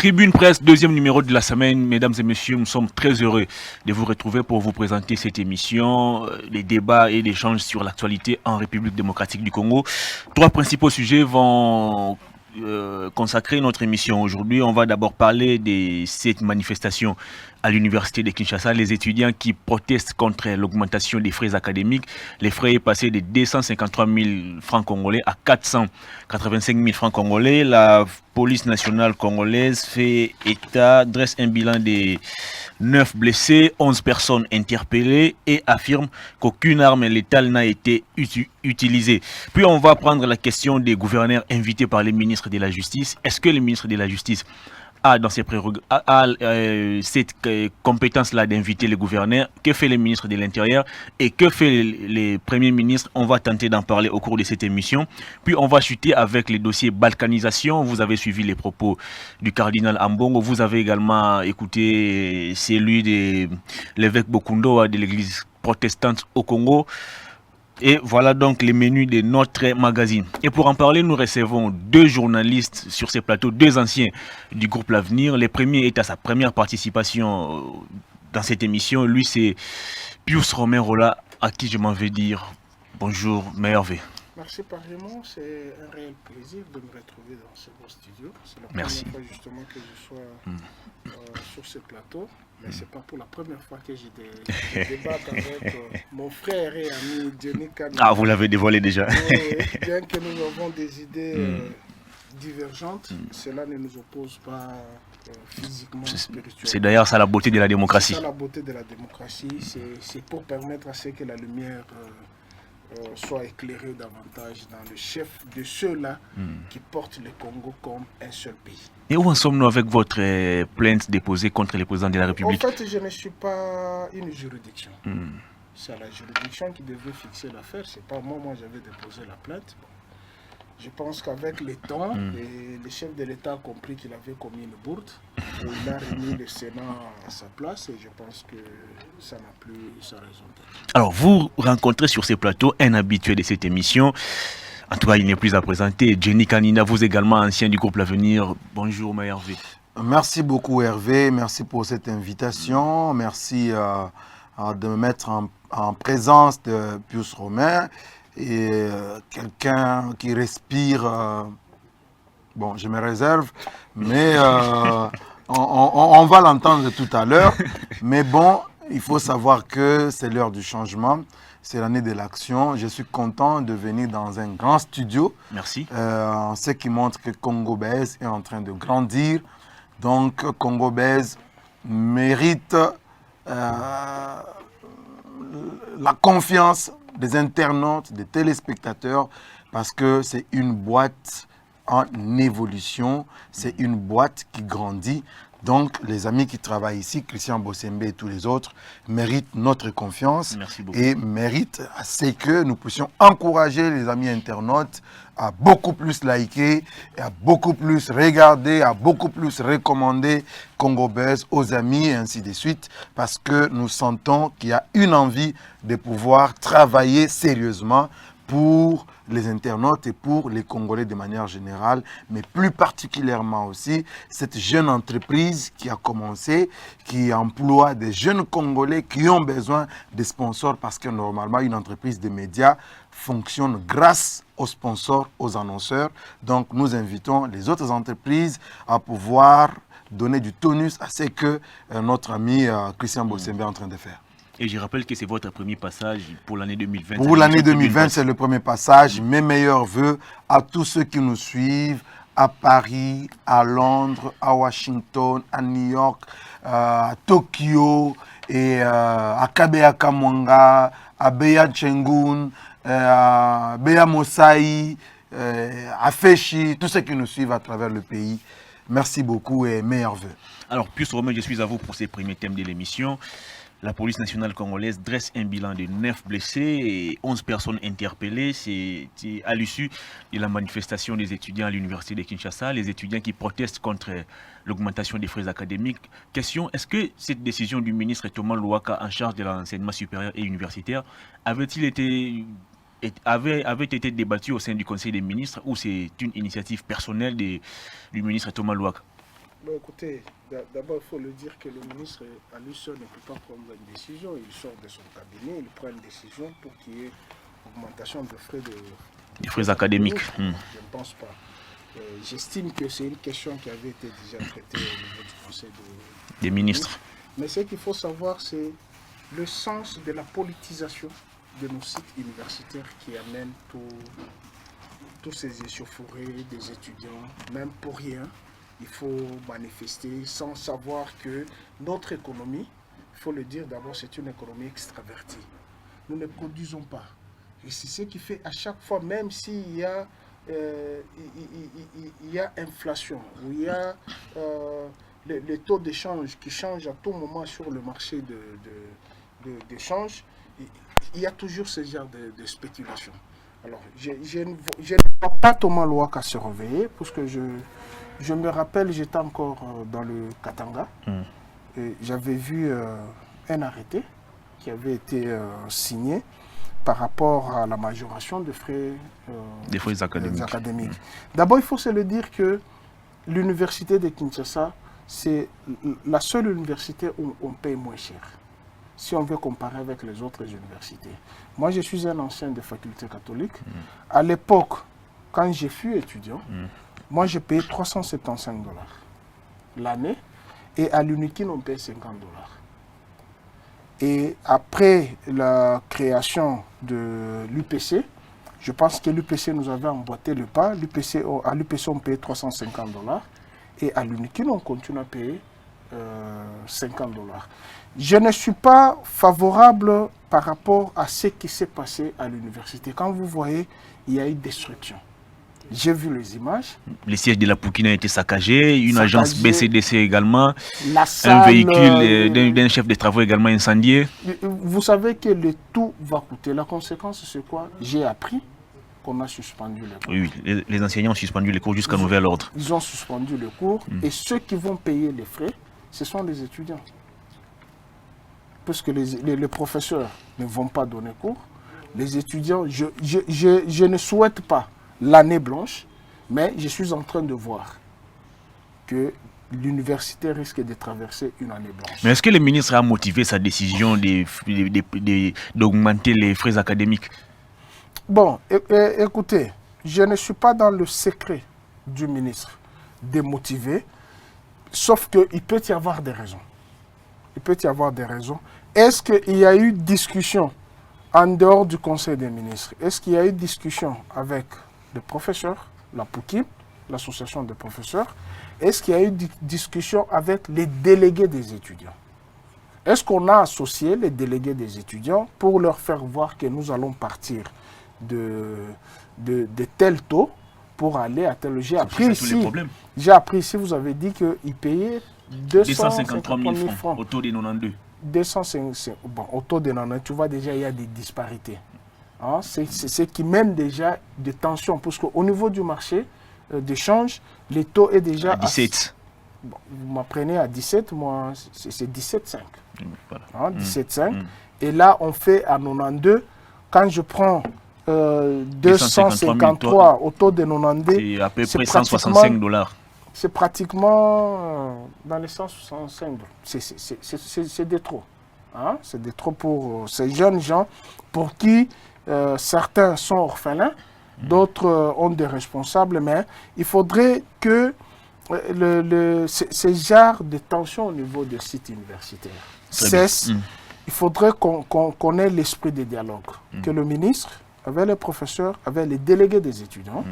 Tribune Presse, deuxième numéro de la semaine. Mesdames et messieurs, nous sommes très heureux de vous retrouver pour vous présenter cette émission, les débats et l'échange sur l'actualité en République démocratique du Congo. Trois principaux sujets vont consacrer notre émission aujourd'hui. On va d'abord parler de cette manifestation à l'université de Kinshasa, les étudiants qui protestent contre l'augmentation des frais académiques. Les frais est passé de 253 000 francs congolais à 485 000 francs congolais. La police nationale congolaise fait état, dresse un bilan de 9 blessés, 11 personnes interpellées et affirme qu'aucune arme létale n'a été utilisée. Puis on va prendre la question des gouverneurs invités par les ministres de la Justice. Est-ce que le ministre de la Justice a dans ses cette compétence-là d'inviter les gouverneurs? Que fait le ministre de l'Intérieur et que fait les premiers ministres? On va tenter d'en parler au cours de cette émission. Puis on va chuter avec les dossiers balkanisation. Vous avez suivi les propos du cardinal Ambongo. Vous avez également écouté celui de l'évêque Bokundo de l'église protestante au Congo. Et voilà donc les menus de notre magazine. Et pour en parler, nous recevons deux journalistes sur ces plateaux, deux anciens du groupe L'Avenir. Le premier est à sa première participation dans cette émission. Lui, c'est Pius Romain Rolla, à qui je m'en vais dire bonjour, Merveille. Merci pareillement, c'est un réel plaisir de me retrouver dans ce beau studio. C'est la première fois justement que je sois sur ce plateau. Mais ce n'est pas pour la première fois que j'ai des débats avec mon frère et ami Denis Kani. Ah, vous l'avez dévoilé déjà. Bien que nous avons des idées divergentes, cela ne nous oppose pas physiquement, spirituellement. C'est d'ailleurs ça la beauté de la démocratie. C'est ça la beauté de la démocratie, c'est pour permettre à ce que la lumière soit éclairée davantage dans le chef de ceux-là qui portent le Congo comme un seul pays. Et où en sommes-nous avec votre plainte déposée contre le président de la République? En fait, je ne suis pas une juridiction. C'est la juridiction qui devait fixer l'affaire. C'est pas moi, j'avais déposé la plainte. Bon. Je pense qu'avec le temps, le chef de l'État a compris qu'il avait commis une bourde. Il a remis le Sénat à sa place et je pense que ça n'a plus sa raison d'être. Alors, vous rencontrez sur ces plateaux un habitué de cette émission. En tout cas, il n'est plus à présenter. Jenny Kanina, vous également ancien du groupe L'Avenir. Bonjour, Hervé. Merci beaucoup, Hervé. Merci pour cette invitation. Merci de me mettre en présence de Pius Romain. Et quelqu'un qui respire, bon, je me réserve, mais on va l'entendre tout à l'heure. Mais bon, il faut savoir que c'est l'heure du changement, c'est l'année de l'action. Je suis content de venir dans un grand studio. Merci. Ce qui montre que Congo Base est en train de grandir. Donc, Congo Base mérite la confiance des internautes, des téléspectateurs, parce que c'est une boîte en évolution, c'est une boîte qui grandit. Donc, les amis qui travaillent ici, Christian Bossembe et tous les autres, méritent notre confiance et méritent à ce que nous puissions encourager les amis internautes à beaucoup plus liker, et à beaucoup plus regarder, à beaucoup plus recommander Congo Buzz aux amis et ainsi de suite, parce que nous sentons qu'il y a une envie de pouvoir travailler sérieusement pour les internautes et pour les Congolais de manière générale, mais plus particulièrement aussi cette jeune entreprise qui a commencé, qui emploie des jeunes Congolais qui ont besoin de sponsors parce que normalement une entreprise de médias fonctionne grâce aux sponsors, aux annonceurs. Donc nous invitons les autres entreprises à pouvoir donner du tonus à ce que notre ami Christian Bossembe est en train de faire. Et je rappelle que c'est votre premier passage pour l'année 2020. Pour l'année 2020, c'est le premier passage. Mes meilleurs voeux à tous ceux qui nous suivent à Paris, à Londres, à Washington, à New York, à Tokyo, et à Kabeya Kamwanga, à Beya Tchengun, à Beya Mosai, à Feshi, tous ceux qui nous suivent à travers le pays. Merci beaucoup et meilleurs voeux. Alors, Pius Romain, je suis à vous pour ces premiers thèmes de l'émission. La police nationale congolaise dresse un bilan de 9 blessés et 11 personnes interpellées. C'est à l'issue de la manifestation des étudiants à l'université de Kinshasa, les étudiants qui protestent contre l'augmentation des frais académiques. Question, est-ce que cette décision du ministre Thomas Louaka en charge de l'enseignement supérieur et universitaire avait été débattue au sein du Conseil des ministres ou c'est une initiative personnelle du ministre Thomas Louaka? Bon, écoutez, d'abord, il faut le dire que le ministre, à lui seul, ne peut pas prendre une décision. Il sort de son cabinet, il prend une décision pour qu'il y ait augmentation de frais des frais académiques. Je ne pense pas. J'estime que c'est une question qui avait été déjà traitée au niveau du Conseil des ministres. Mais ce qu'il faut savoir, c'est le sens de la politisation de nos sites universitaires qui amène tous ces échauffourées des étudiants, même pour rien. Il faut manifester sans savoir que notre économie, il faut le dire d'abord, c'est une économie extravertie. Nous ne produisons pas. Et c'est ce qui fait à chaque fois, même s'il y a, il y a inflation, ou il y a les taux d'échange qui changent à tout moment sur le marché d'échange, il y a toujours ce genre de spéculation. Alors, je ne vois pas Thomas Louaka se réveiller, parce que je me rappelle, j'étais encore dans le Katanga, et j'avais vu un arrêté qui avait été signé par rapport à la majoration de frais, des frais académiques. D'abord, il faut se le dire que l'université de Kinshasa, c'est la seule université où on paye moins cher, si on veut comparer avec les autres universités. Moi, je suis un ancien de faculté catholique. À l'époque, quand j'ai fui étudiant, moi, j'ai payé 375 $ l'année, et à l'UNIKIN, on paye 50 $. Et après la création de l'UPC, je pense que l'UPC nous avait emboîté le pas. À l'UPC, on payait 350 $. Et à l'UNIKIN, on continue à payer 50 $. Je ne suis pas favorable par rapport à ce qui s'est passé à l'université. Quand vous voyez, il y a eu destruction. J'ai vu les images. Le siège de la Poukine a été saccagé, une agence BCDC également, salle, un véhicule d'un chef de travaux également incendié. Vous savez que le tout va coûter. La conséquence, c'est quoi? J'ai appris qu'on a suspendu les cours. Oui, les enseignants ont suspendu les cours jusqu'à nouvel ordre. Ils ont suspendu les cours et ceux qui vont payer les frais, ce sont les étudiants. Parce que les professeurs ne vont pas donner cours. Les étudiants, je ne souhaite pas l'année blanche, mais je suis en train de voir que l'université risque de traverser une année blanche. Mais est-ce que le ministre a motivé sa décision d'augmenter les frais académiques? Bon, écoutez, je ne suis pas dans le secret du ministre de motiver, sauf qu'il peut y avoir des raisons. Il peut y avoir des raisons. Est-ce qu'il y a eu discussion en dehors du Conseil des ministres? Est-ce qu'il y a eu discussion avec les professeurs, la POUKIM, l'association des professeurs? Est-ce qu'il y a eu discussion avec les délégués des étudiants? Est-ce qu'on a associé les délégués des étudiants pour leur faire voir que nous allons partir de tel taux pour aller à tel... J'ai appris ici, vous avez dit qu'ils payaient 253 000 francs au taux de 92. 255, bon, au taux de 92, tu vois déjà, il y a des disparités. Hein? C'est ce qui mène déjà des tensions, parce qu'au niveau du marché d'échange, les taux est déjà... À 17. Bon, vous m'apprenez à 17, moi, c'est 17,5. Voilà. Hein, 17,5. Et là, on fait à 92. Quand je prends 253 au taux de 92, c'est à peu près 165 $. C'est pratiquement dans les 165 $. C'est de trop. Hein? C'est de trop pour ces jeunes gens pour qui certains sont orphelins, d'autres ont des responsables, mais il faudrait que ces genres de tensions au niveau des sites universitaires cessent. Il faudrait qu'on ait l'esprit de dialogue, que le ministre, avec les professeurs, avec les délégués des étudiants,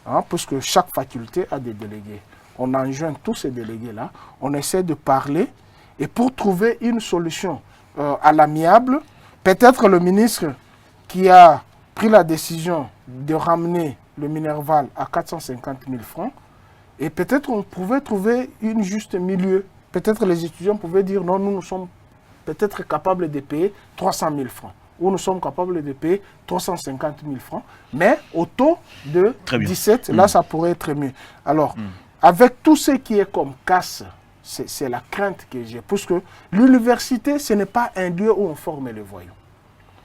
hein, parce que chaque faculté a des délégués. On enjoint tous ces délégués-là, on essaie de parler, et pour trouver une solution à l'amiable, peut-être le ministre qui a pris la décision de ramener le Minerval à 450 000 francs, et peut-être on pouvait trouver une juste milieu. Peut-être les étudiants pouvaient dire non, nous sommes peut-être capables de payer 300 000 francs, ou nous sommes capables de payer 350 000 francs, mais au taux de 17, là ça pourrait être mieux. Alors, avec tout ce qui est comme casse, c'est la crainte que j'ai, parce que l'université, ce n'est pas un lieu où on forme les voyous.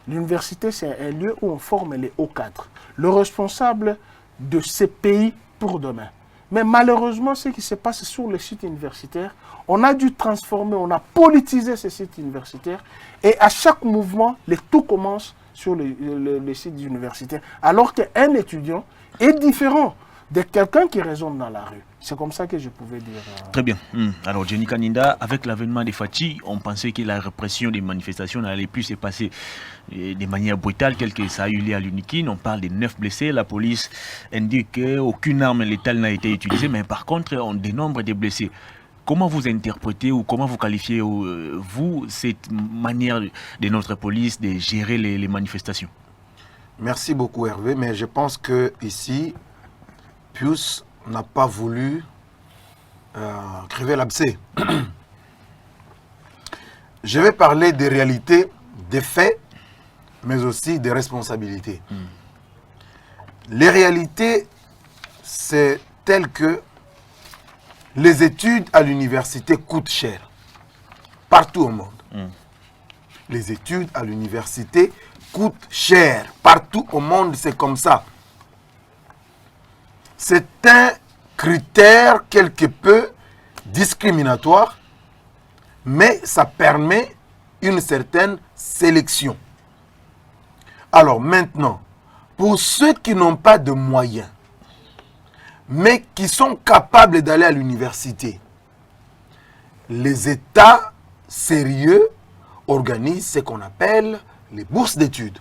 L'université, c'est un lieu où on forme les hauts cadres, le responsable de ces pays pour demain. Mais malheureusement, ce qui se passe sur le site universitaire, on a dû transformer, on a politisé ce site universitaire. Et à chaque mouvement, le tout commence sur le site universitaire. Alors qu'un étudiant est différent de quelqu'un qui raisonne dans la rue. C'est comme ça que je pouvais dire. Très bien. Alors, Jenny Kaninda, avec l'avènement des Fati, on pensait que la répression des manifestations n'allait plus se passer de manière brutale, tel que ça a eu lieu à l'Unikin. On parle de 9 blessés. La police indique qu'aucune arme létale n'a été utilisée, mais par contre, on dénombre des blessés. Comment vous interprétez ou comment vous qualifiez, vous, cette manière de notre police de gérer les manifestations? Merci beaucoup, Hervé, mais je pense que ici, Pius n'a pas voulu crever l'abcès. Je vais parler des réalités, des faits, mais aussi des responsabilités. Les réalités, c'est tel que les études à l'université coûtent cher, partout au monde. Les études à l'université coûtent cher, partout au monde, c'est comme ça. C'est un critère quelque peu discriminatoire, mais ça permet une certaine sélection. Alors maintenant, pour ceux qui n'ont pas de moyens, mais qui sont capables d'aller à l'université, les États sérieux organisent ce qu'on appelle les bourses d'études.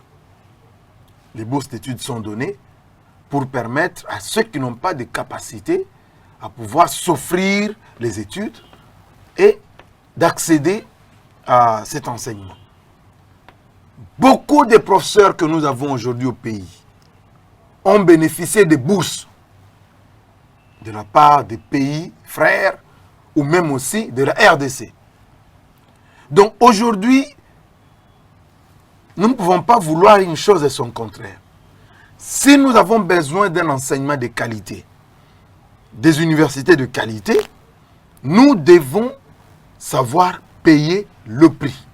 Les bourses d'études sont données pour permettre à ceux qui n'ont pas de capacité à pouvoir s'offrir les études et d'accéder à cet enseignement. Beaucoup de professeurs que nous avons aujourd'hui au pays ont bénéficié de bourses de la part des pays frères ou même aussi de la RDC. Donc aujourd'hui, nous ne pouvons pas vouloir une chose et son contraire. Si nous avons besoin d'un enseignement de qualité, des universités de qualité, nous devons savoir payer le prix.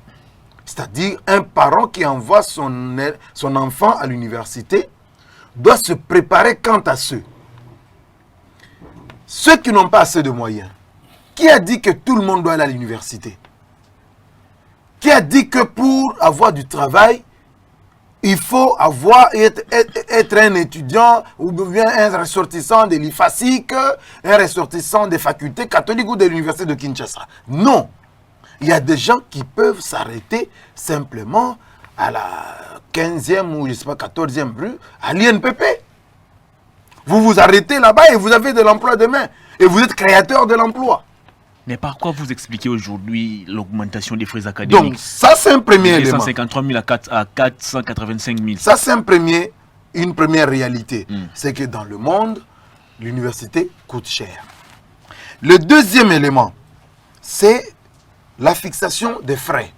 C'est-à-dire un parent qui envoie son enfant à l'université doit se préparer quant à ceux. Ceux qui n'ont pas assez de moyens. Qui a dit que tout le monde doit aller à l'université? Qui a dit que pour avoir du travail, il faut être un étudiant ou bien un ressortissant de l'IFASIC, un ressortissant des facultés catholiques ou de l'université de Kinshasa? Non. Il y a des gens qui peuvent s'arrêter simplement à la 15e ou je sais pas, 14e rue, à l'INPP. Vous vous arrêtez là-bas et vous avez de l'emploi demain. Et vous êtes créateur de l'emploi. Mais par quoi vous expliquez aujourd'hui l'augmentation des frais académiques? Donc, ça c'est un premier élément. 253 000 à 485 000. Ça c'est une première réalité. C'est que dans le monde, l'université coûte cher. Le deuxième élément, c'est la fixation des frais.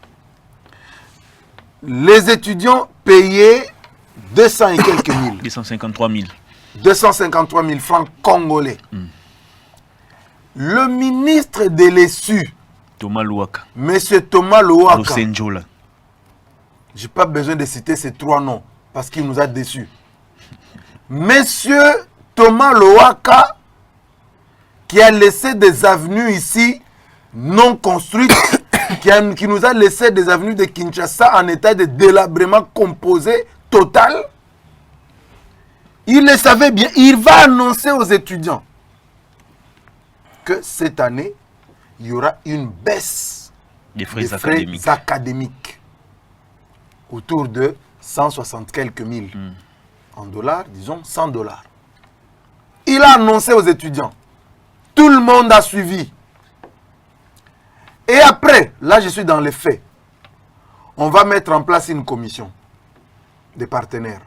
Les étudiants payaient 200 et quelques mille. 253 000. 253 000 francs congolais. Le ministre de l'ESU, Thomas Louaka. Monsieur Thomas Louaka, je n'ai pas besoin de citer ces trois noms parce qu'il nous a déçus. Monsieur Thomas Louaka, qui a laissé des avenues ici non construites, qui nous a laissé des avenues de Kinshasa en état de délabrement composé total. Il le savait bien, il va annoncer aux étudiants que cette année, il y aura une baisse des frais académiques autour de 160 quelques mille. En dollars, disons 100 dollars. Il a annoncé aux étudiants. Tout le monde a suivi. Et après, là je suis dans les faits, on va mettre en place une commission de partenaires.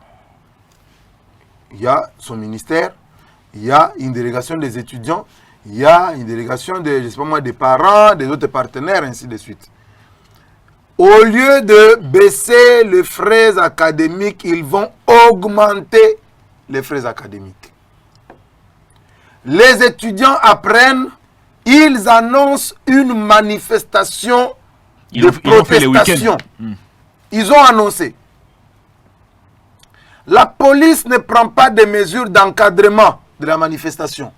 Il y a son ministère, il y a une délégation des étudiants, il y a une délégation des, je sais pas moi, des parents, des autres partenaires, ainsi de suite. Au lieu de baisser les frais académiques, ils vont augmenter les frais académiques. Les étudiants apprennent, ils annoncent une manifestation de protestation. Ils ont annoncé. La police ne prend pas de mesures d'encadrement de la manifestation.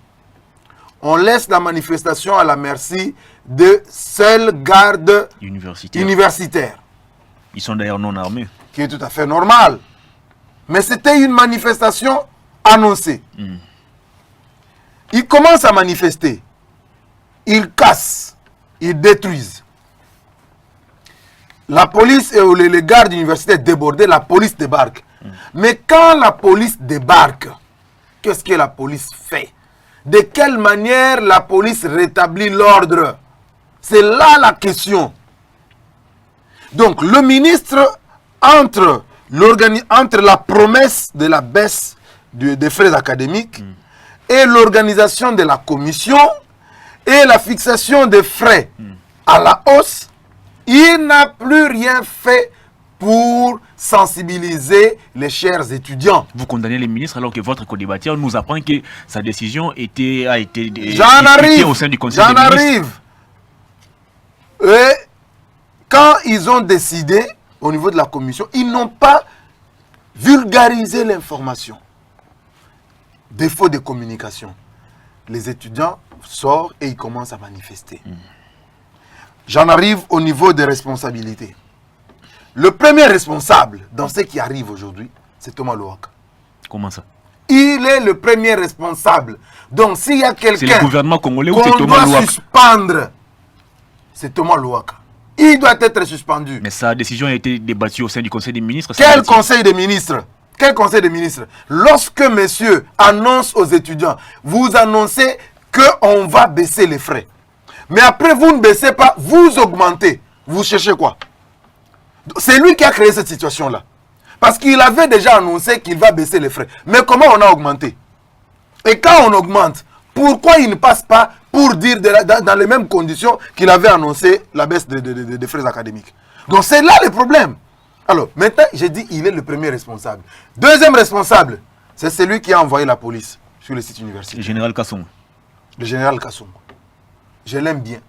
on laisse la manifestation à la merci de seuls gardes universitaires. Ils sont d'ailleurs non armés. Qui est tout à fait normal. Mais c'était une manifestation annoncée. Ils commencent à manifester. Ils cassent. Ils détruisent. La police et les gardes universitaires débordés, la police débarque. Mais quand la police débarque, qu'est-ce que la police fait? De quelle manière la police rétablit l'ordre? C'est là la question. Donc le ministre, entre la promesse de la baisse des frais académiques et l'organisation de la commission et la fixation des frais à la hausse, il n'a plus rien fait pour sensibiliser les chers étudiants. Vous condamnez les ministres alors que votre co-débatteur nous apprend que sa décision a été au sein du Conseil des ministres. J'en arrive. Et quand ils ont décidé, au niveau de la commission, ils n'ont pas vulgarisé l'information. Défaut de communication. Les étudiants sortent et ils commencent à manifester. J'en arrive au niveau des responsabilités. Le premier responsable dans ce qui arrive aujourd'hui, c'est Thomas Louaka. Comment ça? Il est le premier responsable. Donc s'il y a quelqu'un... C'est le gouvernement congolais ou c'est qu'on Thomas doit Louaka? Suspendre, c'est Thomas Louaka. Il doit être suspendu. Mais sa décision a été débattue au sein du Conseil des ministres. Quel Conseil des ministres? Quel Conseil des ministres? Lorsque monsieur annonce aux étudiants, vous annoncez qu'on va baisser les frais. Mais après, vous ne baissez pas, vous augmentez. Vous cherchez quoi? C'est lui qui a créé cette situation-là. Parce qu'il avait déjà annoncé qu'il va baisser les frais. Mais comment on a augmenté? Et quand on augmente, pourquoi il ne passe pas pour dire dans les mêmes conditions qu'il avait annoncé la baisse des frais académiques? Donc c'est là le problème. Alors, maintenant, j'ai dit il est le premier responsable. Deuxième responsable, c'est celui qui a envoyé la police sur le site universitaire. Le général Kasson. Le général Kasson. Je l'aime bien.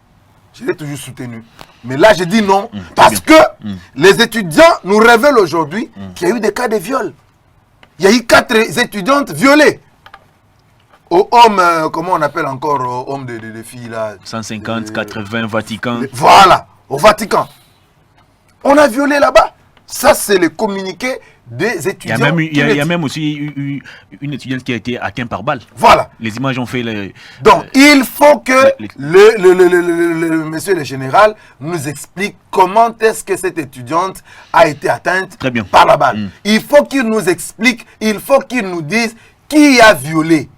Je l'ai toujours soutenu. Mais là, je dis non. Parce que les étudiants nous révèlent aujourd'hui qu'il y a eu des cas de viol. Il y a eu 4 étudiantes violées. Au homme, comment on appelle encore, homme de filles là? 150, 80, Vatican. Voilà, au Vatican. On a violé là-bas. Ça, c'est le communiqué des étudiants. Il y a même aussi une étudiante qui a été atteinte par balle. Voilà. Les images ont fait... Donc, il faut que le monsieur le général nous explique comment est-ce que cette étudiante a été atteinte par la balle. Il faut qu'il nous explique, il faut qu'il nous dise qui a violé,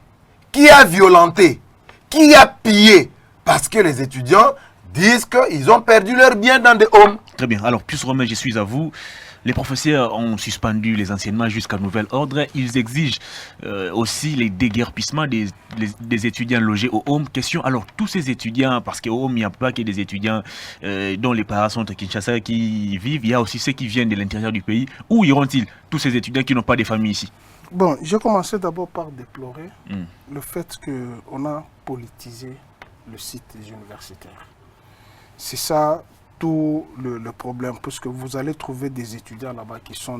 qui a violenté, qui a pillé. Parce que les étudiants disent qu'ils ont perdu leur bien dans des homes. Très bien. Alors, plus Romain, je suis à vous. Les professeurs ont suspendu les enseignements jusqu'à nouvel ordre. Ils exigent aussi les déguerpissements des étudiants logés au home. Question, alors tous ces étudiants, parce qu'au home, il n'y a pas que des étudiants dont les parents sont à Kinshasa qui vivent, il y a aussi ceux qui viennent de l'intérieur du pays. Où iront-ils, tous ces étudiants qui n'ont pas de famille ici? Bon, je commençais d'abord par déplorer le fait qu'on a politisé le site des universitaires. C'est ça tout le problème, parce que vous allez trouver des étudiants là-bas qui sont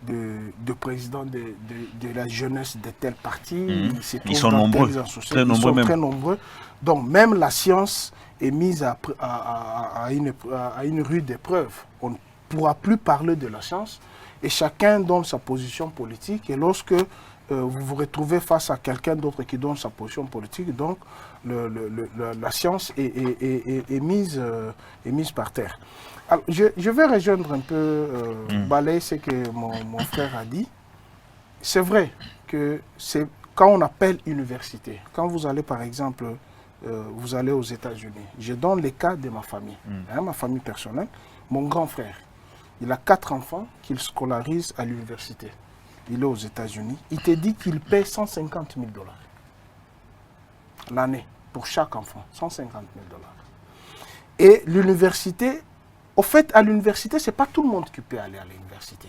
de présidents de la jeunesse de tel parti. Ils sont nombreux, très nombreux même. Très nombreux. Donc même la science est mise à une rude épreuve. On ne pourra plus parler de la science et chacun donne sa position politique. Et lorsque vous vous retrouvez face à quelqu'un d'autre qui donne sa position politique, donc la science est mise par terre. Alors, je vais rejoindre un peu balayer ce que mon frère a dit. C'est vrai que c'est quand on appelle université, quand vous allez par exemple, vous allez aux États-Unis, je donne le cas de ma famille, ma famille personnelle, mon grand frère, il a 4 enfants qu'il scolarise à l'université. Il est aux États-Unis, il te dit qu'il paie 150 000 $ l'année pour chaque enfant, 150 000 $. Et l'université, au fait, à l'université, ce n'est pas tout le monde qui peut aller à l'université.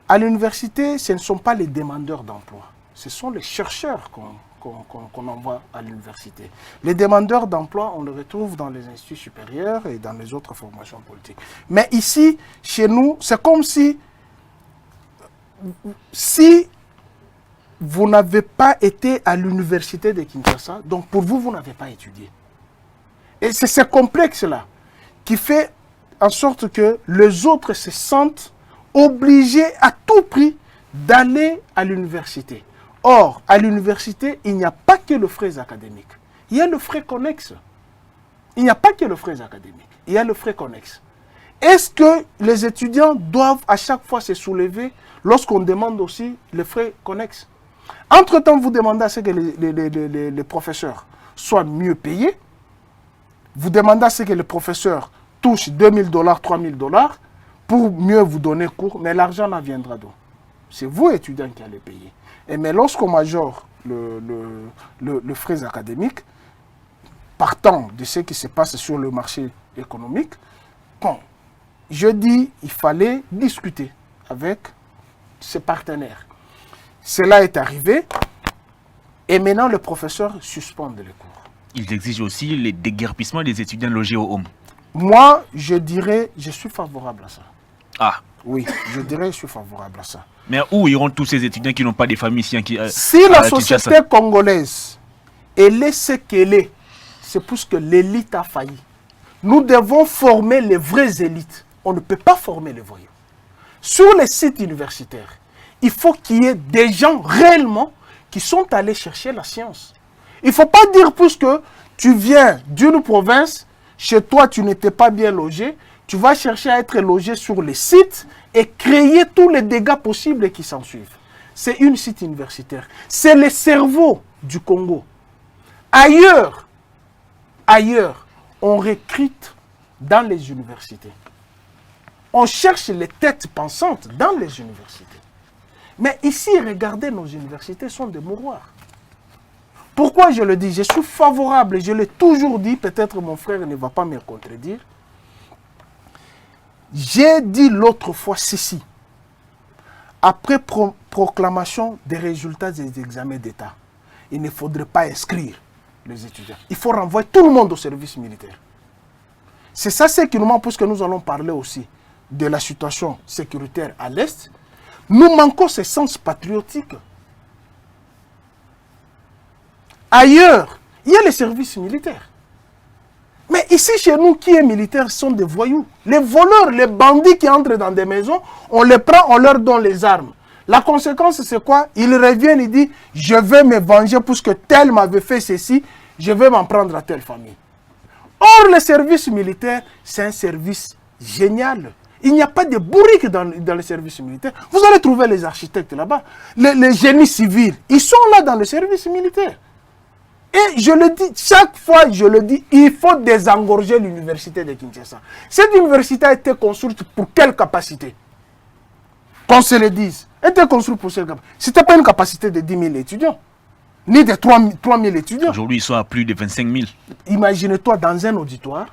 À l'université, ce ne sont pas les demandeurs d'emploi, ce sont les chercheurs qu'on envoie à l'université. Les demandeurs d'emploi, on les retrouve dans les instituts supérieurs et dans les autres formations politiques. Mais ici, chez nous, c'est comme si vous n'avez pas été à l'université de Kinshasa, donc pour vous, vous n'avez pas étudié. Et c'est ce complexe-là qui fait en sorte que les autres se sentent obligés à tout prix d'aller à l'université. Or, à l'université, il n'y a pas que le frais académique. Il y a le frais connexe. Il n'y a pas que le frais académique. Il y a le frais connexe. Est-ce que les étudiants doivent à chaque fois se soulever lorsqu'on demande aussi les frais connexes? Entre-temps, vous demandez à ce que les professeurs soient mieux payés. Vous demandez à ce que les professeurs touchent $2000, $3000 pour mieux vous donner cours, mais l'argent en viendra d'où? C'est vous, étudiants, qui allez payer. Et mais lorsqu'on majore le frais académique, partant de ce qui se passe sur le marché économique, bon, je dis il fallait discuter avec ses partenaires. Cela est arrivé et maintenant le professeur suspend les cours. Ils exigent aussi le déguerpissement des étudiants logés au home. Moi, je dirais, je suis favorable à ça. Ah. Oui, je dirais, je suis favorable à ça. Mais où iront tous ces étudiants qui n'ont pas de famille ici si la société congolaise, elle est ce qu'elle est, c'est parce que l'élite a failli. Nous devons former les vraies élites. On ne peut pas former les voyous. Sur les sites universitaires, il faut qu'il y ait des gens réellement qui sont allés chercher la science. Il ne faut pas dire puisque tu viens d'une province, chez toi tu n'étais pas bien logé, tu vas chercher à être logé sur les sites et créer tous les dégâts possibles qui s'en suivent. C'est une site universitaire. C'est le cerveau du Congo. Ailleurs, on recrute dans les universités. On cherche les têtes pensantes dans les universités. Mais ici, regardez, nos universités sont des mouroirs. Pourquoi je le dis? Je suis favorable, je l'ai toujours dit, peut-être mon frère ne va pas me contredire. J'ai dit l'autre fois ceci. Après proclamation des résultats des examens d'État, il ne faudrait pas inscrire les étudiants. Il faut renvoyer tout le monde au service militaire. C'est ça ce qui nous manque, puisque nous allons parler aussi de la situation sécuritaire à l'Est. Nous manquons ce sens patriotique. Ailleurs, il y a les services militaires. Mais ici, chez nous, qui est militaire sont des voyous. Les voleurs, les bandits qui entrent dans des maisons, on les prend, on leur donne les armes. La conséquence, c'est quoi? Ils reviennent, ils disent, je vais me venger puisque tel m'avait fait ceci, je vais m'en prendre à telle famille. Or, le service militaire, c'est un service génial. Il n'y a pas de bourriques dans le service militaire. Vous allez trouver les architectes là-bas. Les génies civils, ils sont là dans le service militaire. Et je le dis, chaque fois je le dis, il faut désengorger l'université de Kinshasa. Cette université a été construite pour quelle capacité? Qu'on se le dise. Elle a été construite pour quelle capacité? Ce n'était pas une capacité de 10 000 étudiants, ni de 3 000 étudiants. Aujourd'hui, ils sont à plus de 25 000. Imagine-toi dans un auditoire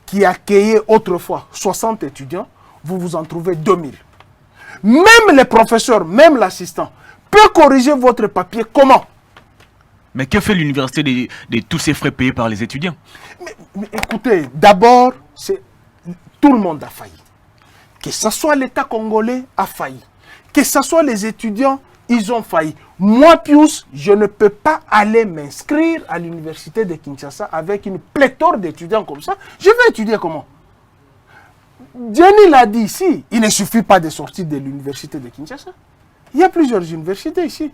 qui accueillait autrefois 60 étudiants, vous vous en trouvez 2 000. Même les professeurs, même l'assistant, peut corriger votre papier comment? Mais que fait l'université de tous ces frais payés par les étudiants? Mais écoutez, d'abord, tout le monde a failli. Que ce soit l'État congolais a failli. Que ce soit les étudiants, ils ont failli. Moi, Pius, je ne peux pas aller m'inscrire à l'université de Kinshasa avec une pléthore d'étudiants comme ça. Je vais étudier comment? Jenny l'a dit ici, il ne suffit pas de sortir de l'université de Kinshasa. Il y a plusieurs universités ici.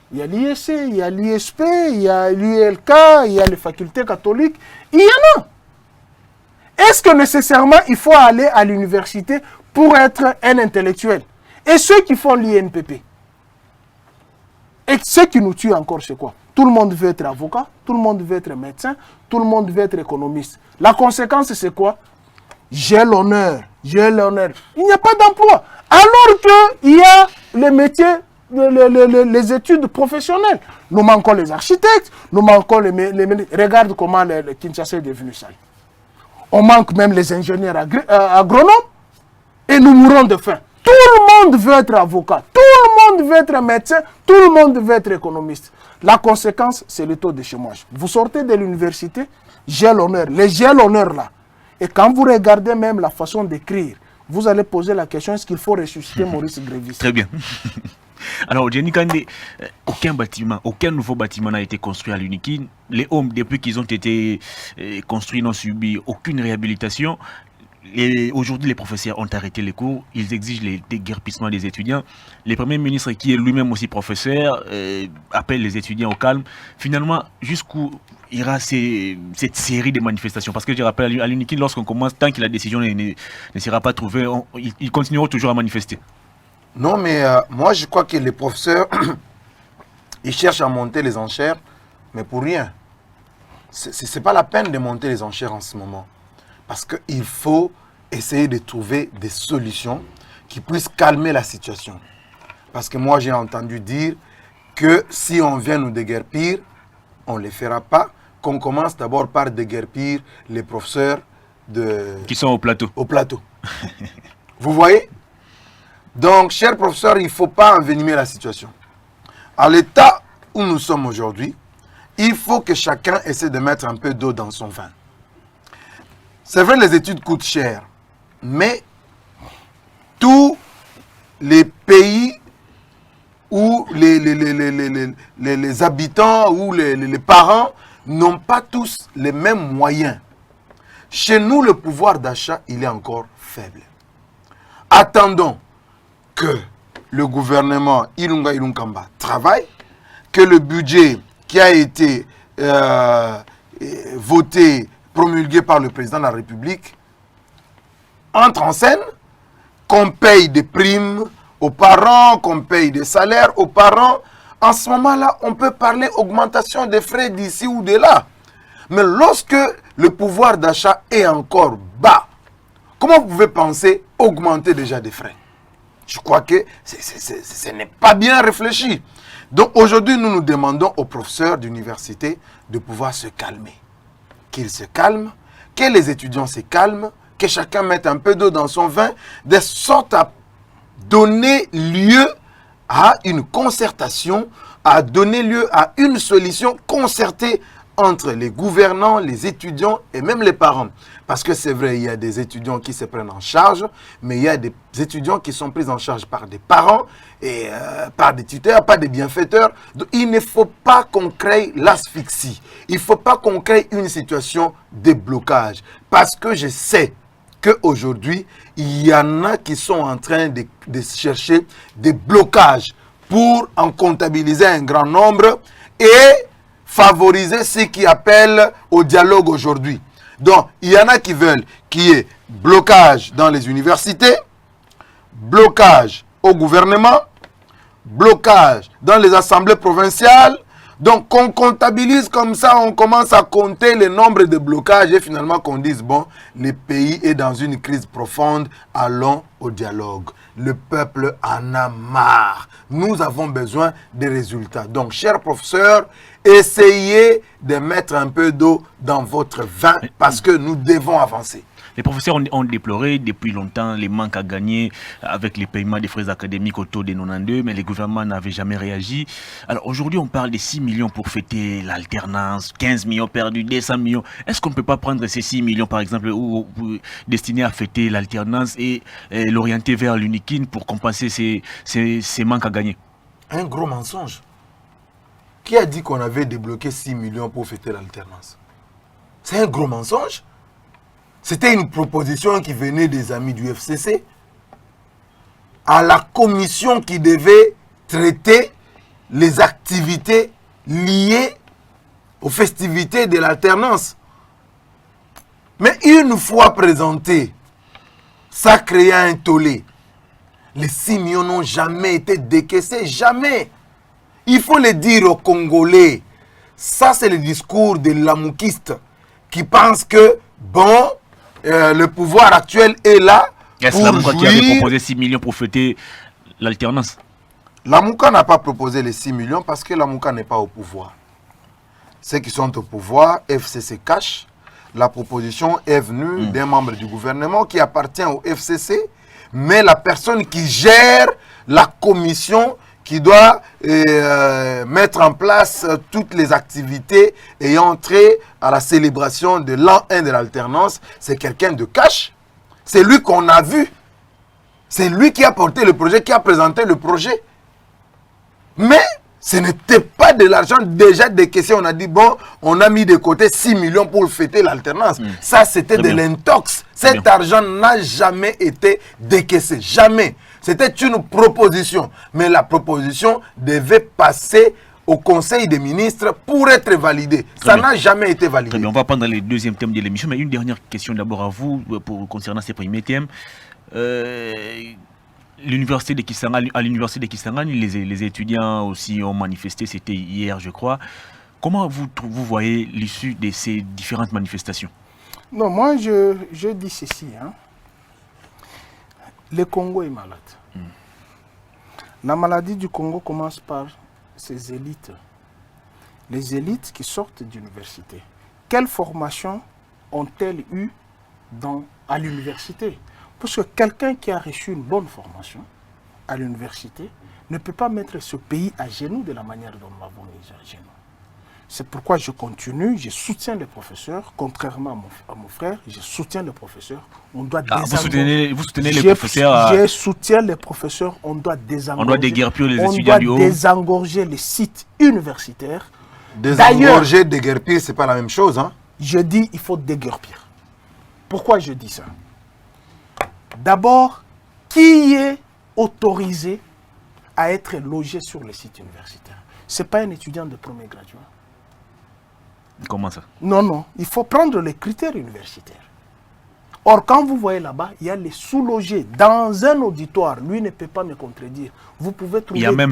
Il y a l'ISC, il y a l'ISP, il y a l'ULK, il y a les facultés catholiques. Il y en a. Est-ce que nécessairement il faut aller à l'université pour être un intellectuel? Et ceux qui font l'INPP? Et ceux qui nous tuent encore, c'est quoi? Tout le monde veut être avocat, tout le monde veut être médecin, tout le monde veut être économiste. La conséquence, c'est quoi? J'ai l'honneur, j'ai l'honneur. Il n'y a pas d'emploi. Alors qu'il y a les métiers, les études professionnelles. Nous manquons les architectes, nous manquons les regarde comment le Kinshasa est devenu ça. On manque même les ingénieurs agronomes et nous mourrons de faim. Tout le monde veut être avocat, tout le monde veut être médecin, tout le monde veut être économiste. La conséquence, c'est le taux de chômage. Vous sortez de l'université, j'ai l'honneur, les j'ai l'honneur là. Et quand vous regardez même la façon d'écrire, vous allez poser la question, est-ce qu'il faut ressusciter Maurice Grévis? Très bien. Alors, Jenny Kandé, aucun bâtiment, aucun nouveau bâtiment n'a été construit à l'UNIKIN. Les hommes, depuis qu'ils ont été construits, n'ont subi aucune réhabilitation. Aujourd'hui, les professeurs ont arrêté les cours. Ils exigent le déguerpissement des étudiants. Le Premier ministre, qui est lui-même aussi professeur, appelle les étudiants au calme. Finalement, jusqu'où ira cette série de manifestations? Parce que je rappelle, à l'UNIKIN, lorsqu'on commence, tant que la décision ne sera pas trouvée, ils continueront toujours à manifester. Non, mais moi, je crois que les professeurs, ils cherchent à monter les enchères, mais pour rien. Ce n'est pas la peine de monter les enchères en ce moment. Parce qu'il faut essayer de trouver des solutions qui puissent calmer la situation. Parce que moi, j'ai entendu dire que si on vient nous déguerpir, on ne le fera pas. Qu'on commence d'abord par déguerpir les professeurs qui sont au plateau. Au plateau. Vous voyez? Donc, chers professeurs, il ne faut pas envenimer la situation. À l'état où nous sommes aujourd'hui, il faut que chacun essaie de mettre un peu d'eau dans son vin. C'est vrai, les études coûtent cher, mais tous les pays où les habitants ou les parents n'ont pas tous les mêmes moyens. Chez nous, le pouvoir d'achat, il est encore faible. Attendons que le gouvernement Ilunga Ilunkamba travaille, que le budget qui a été voté, promulgué par le président de la République, entre en scène, qu'on paye des primes aux parents, qu'on paye des salaires aux parents. En ce moment-là, on peut parler augmentation des frais d'ici ou de là. Mais lorsque le pouvoir d'achat est encore bas, comment vous pouvez penser augmenter déjà des frais? Je crois que ce n'est pas bien réfléchi. Donc aujourd'hui, nous nous demandons aux professeurs d'université de pouvoir se calmer. Qu'ils se calment, que les étudiants se calment, que chacun mette un peu d'eau dans son vin, de sorte à donner lieu à une concertation, à donner lieu à une solution concertée entre les gouvernants, les étudiants et même les parents. Parce que c'est vrai, il y a des étudiants qui se prennent en charge, mais il y a des étudiants qui sont pris en charge par des parents et par des tuteurs, par des bienfaiteurs. Donc, il ne faut pas qu'on crée l'asphyxie. Il ne faut pas qu'on crée une situation de blocage. Parce que je sais qu'aujourd'hui, il y en a qui sont en train de chercher des blocages pour en comptabiliser un grand nombre et favoriser ce qui appelle au dialogue aujourd'hui. Donc, il y en a qui veulent qu'il y ait blocage dans les universités, blocage au gouvernement, blocage dans les assemblées provinciales. Donc, qu'on comptabilise comme ça, on commence à compter le nombre de blocages et finalement qu'on dise, bon, le pays est dans une crise profonde, allons au dialogue. Le peuple en a marre. Nous avons besoin des résultats. Donc, chers professeurs, essayez de mettre un peu d'eau dans votre vin parce que nous devons avancer. Les professeurs ont déploré depuis longtemps les manques à gagner avec les paiements des frais académiques au taux de 92, mais les gouvernements n'avaient jamais réagi. Alors aujourd'hui, on parle de 6 millions pour fêter l'alternance, 15 millions perdus, 200 millions. Est-ce qu'on ne peut pas prendre ces 6 millions, par exemple, destinés à fêter l'alternance et l'orienter vers l'UNIKIN pour compenser ces manques à gagner? Un gros mensonge. Qui a dit qu'on avait débloqué 6 millions pour fêter l'alternance? C'est un gros mensonge. C'était une proposition qui venait des amis du FCC à la commission qui devait traiter les activités liées aux festivités de l'alternance. Mais une fois présenté, ça créait un tollé. Les 6 millions n'ont jamais été décaissés, jamais. Il faut le dire aux Congolais. Ça, c'est le discours des lamoukistes qui pensent que, bon, le pouvoir actuel est là. Est-ce Lamouka qui avait proposé 6 millions pour fêter l'alternance? Lamouka n'a pas proposé les 6 millions parce que Lamouka n'est pas au pouvoir. Ceux qui sont au pouvoir, FCC cache. La proposition est venue d'un membre du gouvernement qui appartient au FCC, mais la personne qui gère la commission qui doit mettre en place toutes les activités ayant trait à la célébration de l'an 1 de l'alternance, c'est quelqu'un de cash. C'est lui qu'on a vu. C'est lui qui a porté le projet, qui a présenté le projet. Mais Ce n'était pas de l'argent déjà décaissé. On a dit, bon, on a mis de côté 6 millions pour fêter l'alternance. Ça, c'était de l'intox. Cet argent n'a jamais été décaissé. Jamais. C'était une proposition. Mais la proposition devait passer au Conseil des ministres pour être validée. Ça n'a jamais été validé. Très bien. On va prendre les deuxièmes thèmes de l'émission. Mais une dernière question d'abord à vous concernant ces premiers thèmes. L'université de Kisangani, à l'université de Kisangani, les étudiants aussi ont manifesté, c'était hier je crois. Comment vous voyez l'issue de ces différentes manifestations? Non, moi je dis ceci. Hein. Le Congo est malade. La maladie du Congo commence par ces élites. Les élites qui sortent d'université. Quelle formation ont-elles eu à l'université? Parce que quelqu'un qui a reçu une bonne formation à l'université ne peut pas mettre ce pays à genoux de la manière dont nous l'avons mis à genoux. C'est pourquoi je continue, je soutiens les professeurs, contrairement à mon frère, je soutiens les professeurs. On doit vous soutenez les professeurs. Je soutiens les professeurs, on doit désengorger. On doit déguerpir les étudiants du haut. On doit désengorger les sites universitaires. Désengorger, déguerpir, c'est pas la même chose. Hein? Je dis il faut déguerpir. Pourquoi je dis ça? D'abord, qui est autorisé à être logé sur les sites universitaires? Ce n'est pas un étudiant de premier graduat. Comment ça? Non, non. Il faut prendre les critères universitaires. Or, quand vous voyez là-bas, il y a les sous-logés. Dans un auditoire, lui ne peut pas me contredire. Vous pouvez trouver il y a même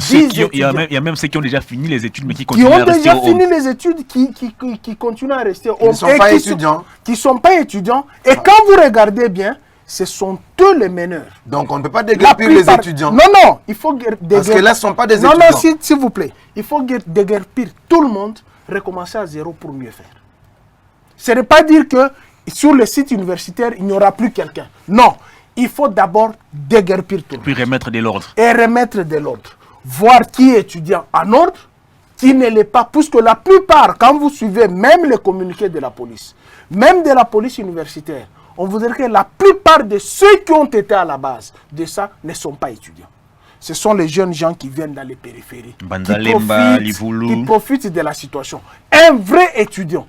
ceux qui ont déjà fini les études, mais qui continuent à rester. Qui ont déjà fini les études, qui continuent à rester. Qui ne sont pas étudiants. Qui ne sont pas étudiants. Et quand vous regardez bien, ce sont eux les meneurs. Donc on ne peut pas déguerpir les étudiants. Non, non, il faut déguerpir. Parce que là, ce ne sont pas des étudiants. Non, non, s'il vous plaît. Il faut déguerpir tout le monde, recommencer à zéro pour mieux faire. Ce n'est pas dire que sur le site universitaire, il n'y aura plus quelqu'un. Non, il faut d'abord déguerpir tout le monde. Puis remettre de l'ordre. Et remettre de l'ordre. Voir qui est étudiant en ordre, qui ne l'est pas. Puisque la plupart, quand vous suivez même les communiqués de la police, même de la police universitaire, on vous dirait que la plupart de ceux qui ont été à la base de ça ne sont pas étudiants. Ce sont les jeunes gens qui viennent dans les périphéries, qui profitent de la situation. Un vrai étudiant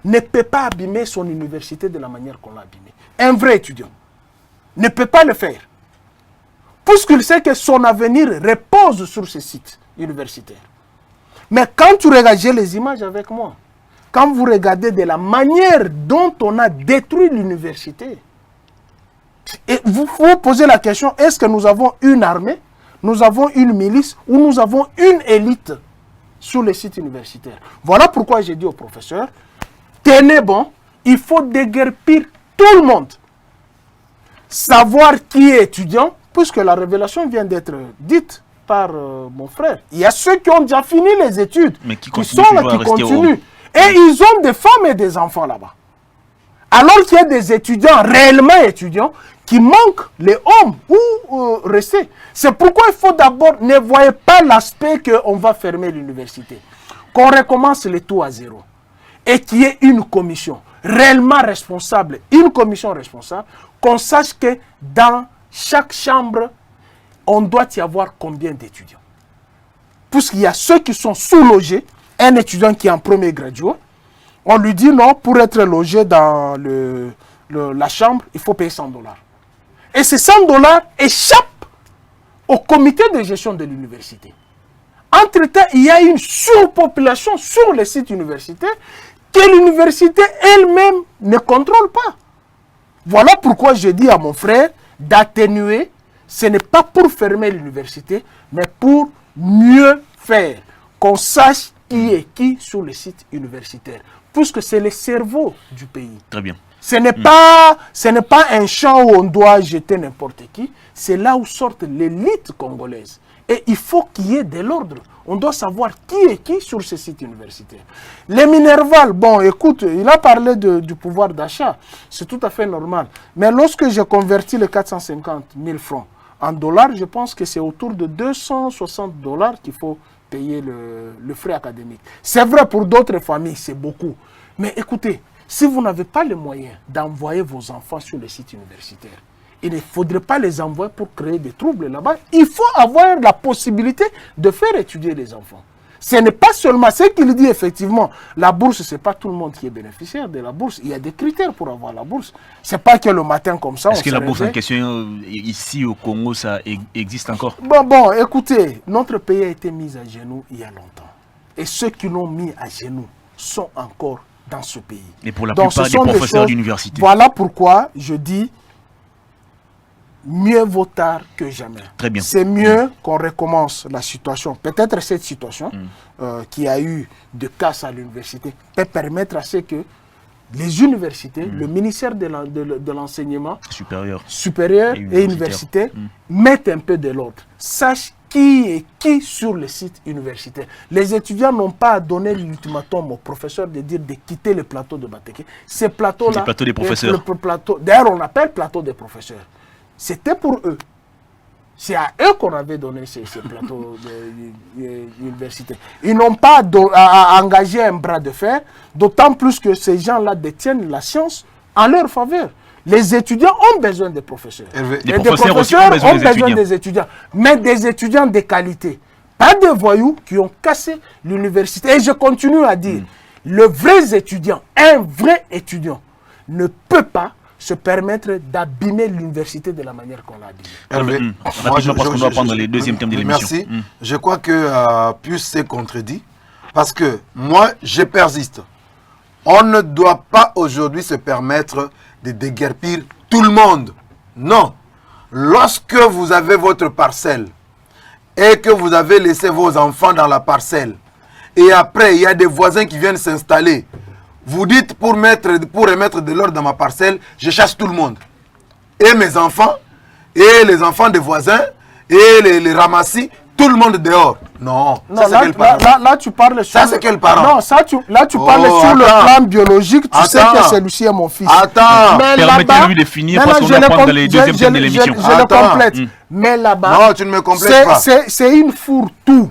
ne peut pas abîmer son université de la manière qu'on l'a abîmé. Un vrai étudiant ne peut pas le faire. Puisqu'il sait que son avenir repose sur ce site universitaire. Mais quand tu regardes, j'ai les images avec moi. Quand vous regardez de la manière dont on a détruit l'université, et vous vous posez la question, est-ce que nous avons une armée, nous avons une milice ou nous avons une élite sur les sites universitaires? Voilà pourquoi j'ai dit aux professeurs, tenez bon, il faut déguerpir tout le monde. Savoir qui est étudiant, puisque la révélation vient d'être dite par mon frère. Il y a ceux qui ont déjà fini les études, mais qui sont là, qui continuent. Et ils ont des femmes et des enfants là-bas. Alors qu'il y a des étudiants, réellement étudiants, qui manquent les hommes où rester. C'est pourquoi il faut d'abord, ne voyez pas l'aspect qu'on va fermer l'université. Qu'on recommence le tout à zéro. Et qu'il y ait une commission réellement responsable, une commission responsable, qu'on sache que dans chaque chambre, on doit y avoir combien d'étudiants. Puisqu'il y a ceux qui sont sous-logés. Un étudiant qui est en premier graduat, on lui dit non, pour être logé dans la chambre, il faut payer $100. Et ces $100 échappent au comité de gestion de l'université. Entre-temps, il y a une surpopulation sur les sites universitaires que l'université elle-même ne contrôle pas. Voilà pourquoi je dis à mon frère d'atténuer, ce n'est pas pour fermer l'université, mais pour mieux faire, qu'on sache qui est qui sur le site universitaire, puisque c'est le cerveau du pays. Très bien. Ce n'est pas un champ où on doit jeter n'importe qui, c'est là où sort l'élite congolaise. Et il faut qu'il y ait de l'ordre. On doit savoir qui est qui sur ce site universitaire. Les Minerval, bon, écoute, il a parlé du pouvoir d'achat, c'est tout à fait normal. Mais lorsque j'ai converti les 450 000 francs en dollars, je pense que c'est autour de $260 qu'il faut payer le frais académique. C'est vrai pour d'autres familles, c'est beaucoup. Mais écoutez, si vous n'avez pas les moyens d'envoyer vos enfants sur les sites universitaires, il ne faudrait pas les envoyer pour créer des troubles là-bas. Il faut avoir la possibilité de faire étudier les enfants. Ce n'est pas seulement ce qu'il dit, effectivement. La bourse, ce n'est pas tout le monde qui est bénéficiaire de la bourse. Il y a des critères pour avoir la bourse. Ce n'est pas que le matin comme ça... Est-ce que la bourse en question, ici au Congo, ça existe encore? Bon, écoutez, notre pays a été mis à genoux il y a longtemps. Et ceux qui l'ont mis à genoux sont encore dans ce pays. Et pour la plupart des professeurs d'université. Voilà pourquoi je dis... mieux vaut tard que jamais. Très bien. C'est mieux qu'on recommence la situation. Peut-être cette situation qui a eu de casse à l'université peut permettre à ce que les universités, le ministère de l'enseignement supérieur et universitaire mettent un peu de l'ordre. Sache qui est qui sur le site universitaire. Les étudiants n'ont pas à donner l'ultimatum aux professeurs de dire de quitter le plateau de Batéké. Ces plateaux-là... Le plateau des professeurs. D'ailleurs, on appelle plateau des professeurs. C'était pour eux. C'est à eux qu'on avait donné ces plateaux d'université. Ils n'ont pas à engager un bras de fer, d'autant plus que ces gens-là détiennent la science en leur faveur. Les étudiants ont besoin des professeurs. Les professeurs aussi ont besoin des étudiants. Mais des étudiants de qualité. Pas des voyous qui ont cassé l'université. Et je continue à dire, le vrai étudiant, un vrai étudiant, ne peut pas se permettre d'abîmer l'université de la manière qu'on l'a abîmée. Rapidement, parce qu'on doit prendre les deuxièmes thèmes de l'émission. Merci. Je crois que Pius s'est contredit. Parce que moi, je persiste. On ne doit pas aujourd'hui se permettre de déguerpir tout le monde. Non. Lorsque vous avez votre parcelle et que vous avez laissé vos enfants dans la parcelle, et après, il y a des voisins qui viennent s'installer, vous dites pour remettre de l'ordre dans ma parcelle, je chasse tout le monde. Et mes enfants, et les enfants des voisins, et les ramassis, tout le monde dehors. Non, ça c'est quel parent? Là, tu parles sur... Ça c'est quel parent? Non, là tu parles sur le plan biologique, tu sais que celui-ci est mon fils. Attends, permettez-lui de finir parce qu'on va prendre les deuxièmes thèmes de l'émission. Je le complète. Mais là-bas... Non, tu ne me complètes pas. C'est une fourre-tout.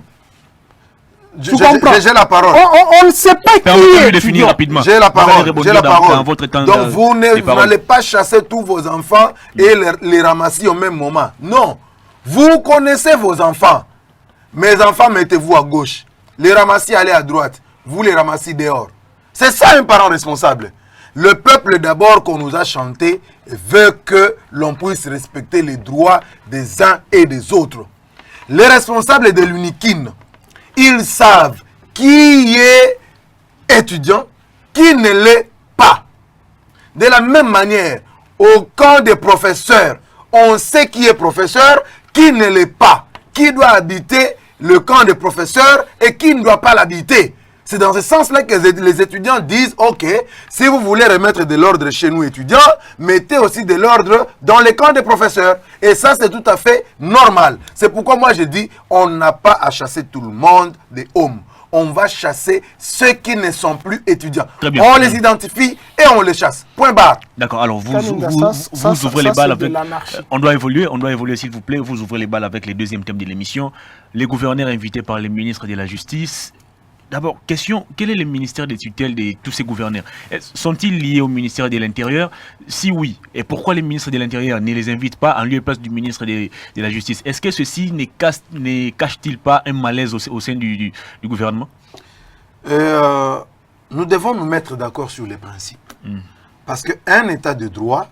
J'ai la parole. On ne sait pas qui est de finir rapidement. J'ai la parole. Dans votre temps. Donc vous n'allez pas chasser tous vos enfants et les ramasser au même moment. Non. Vous connaissez vos enfants. Mes enfants, mettez-vous à gauche. Les ramasser, allez à droite. Vous les ramassez dehors. C'est ça un parent responsable. Le peuple d'abord qu'on nous a chanté veut que l'on puisse respecter les droits des uns et des autres. Les responsables de l'UNIKIN, ils savent qui est étudiant, qui ne l'est pas. De la même manière, au camp des professeurs, on sait qui est professeur, qui ne l'est pas, qui doit habiter le camp des professeurs et qui ne doit pas l'habiter. C'est dans ce sens-là que les étudiants disent, ok, si vous voulez remettre de l'ordre chez nous étudiants, mettez aussi de l'ordre dans les camps des professeurs. Et ça, c'est tout à fait normal. C'est pourquoi moi je dis, on n'a pas à chasser tout le monde des hommes. On va chasser ceux qui ne sont plus étudiants. On les identifie et on les chasse. Point barre. D'accord, alors vous ouvrez les balles avec... On doit évoluer s'il vous plaît. Vous ouvrez les balles avec les deuxièmes thèmes de l'émission. Les gouverneurs invités par les ministres de la Justice. D'abord, question, quel est le ministère des tutelles de tous ces gouverneurs? Sont-ils liés au ministère de l'Intérieur? Si oui, et pourquoi les ministres de l'Intérieur ne les invitent pas en lieu et place du ministre de la Justice? Est-ce que ceci ne cache-t-il pas un malaise au sein du gouvernement? Nous devons nous mettre d'accord sur les principes. Parce qu'un état de droit,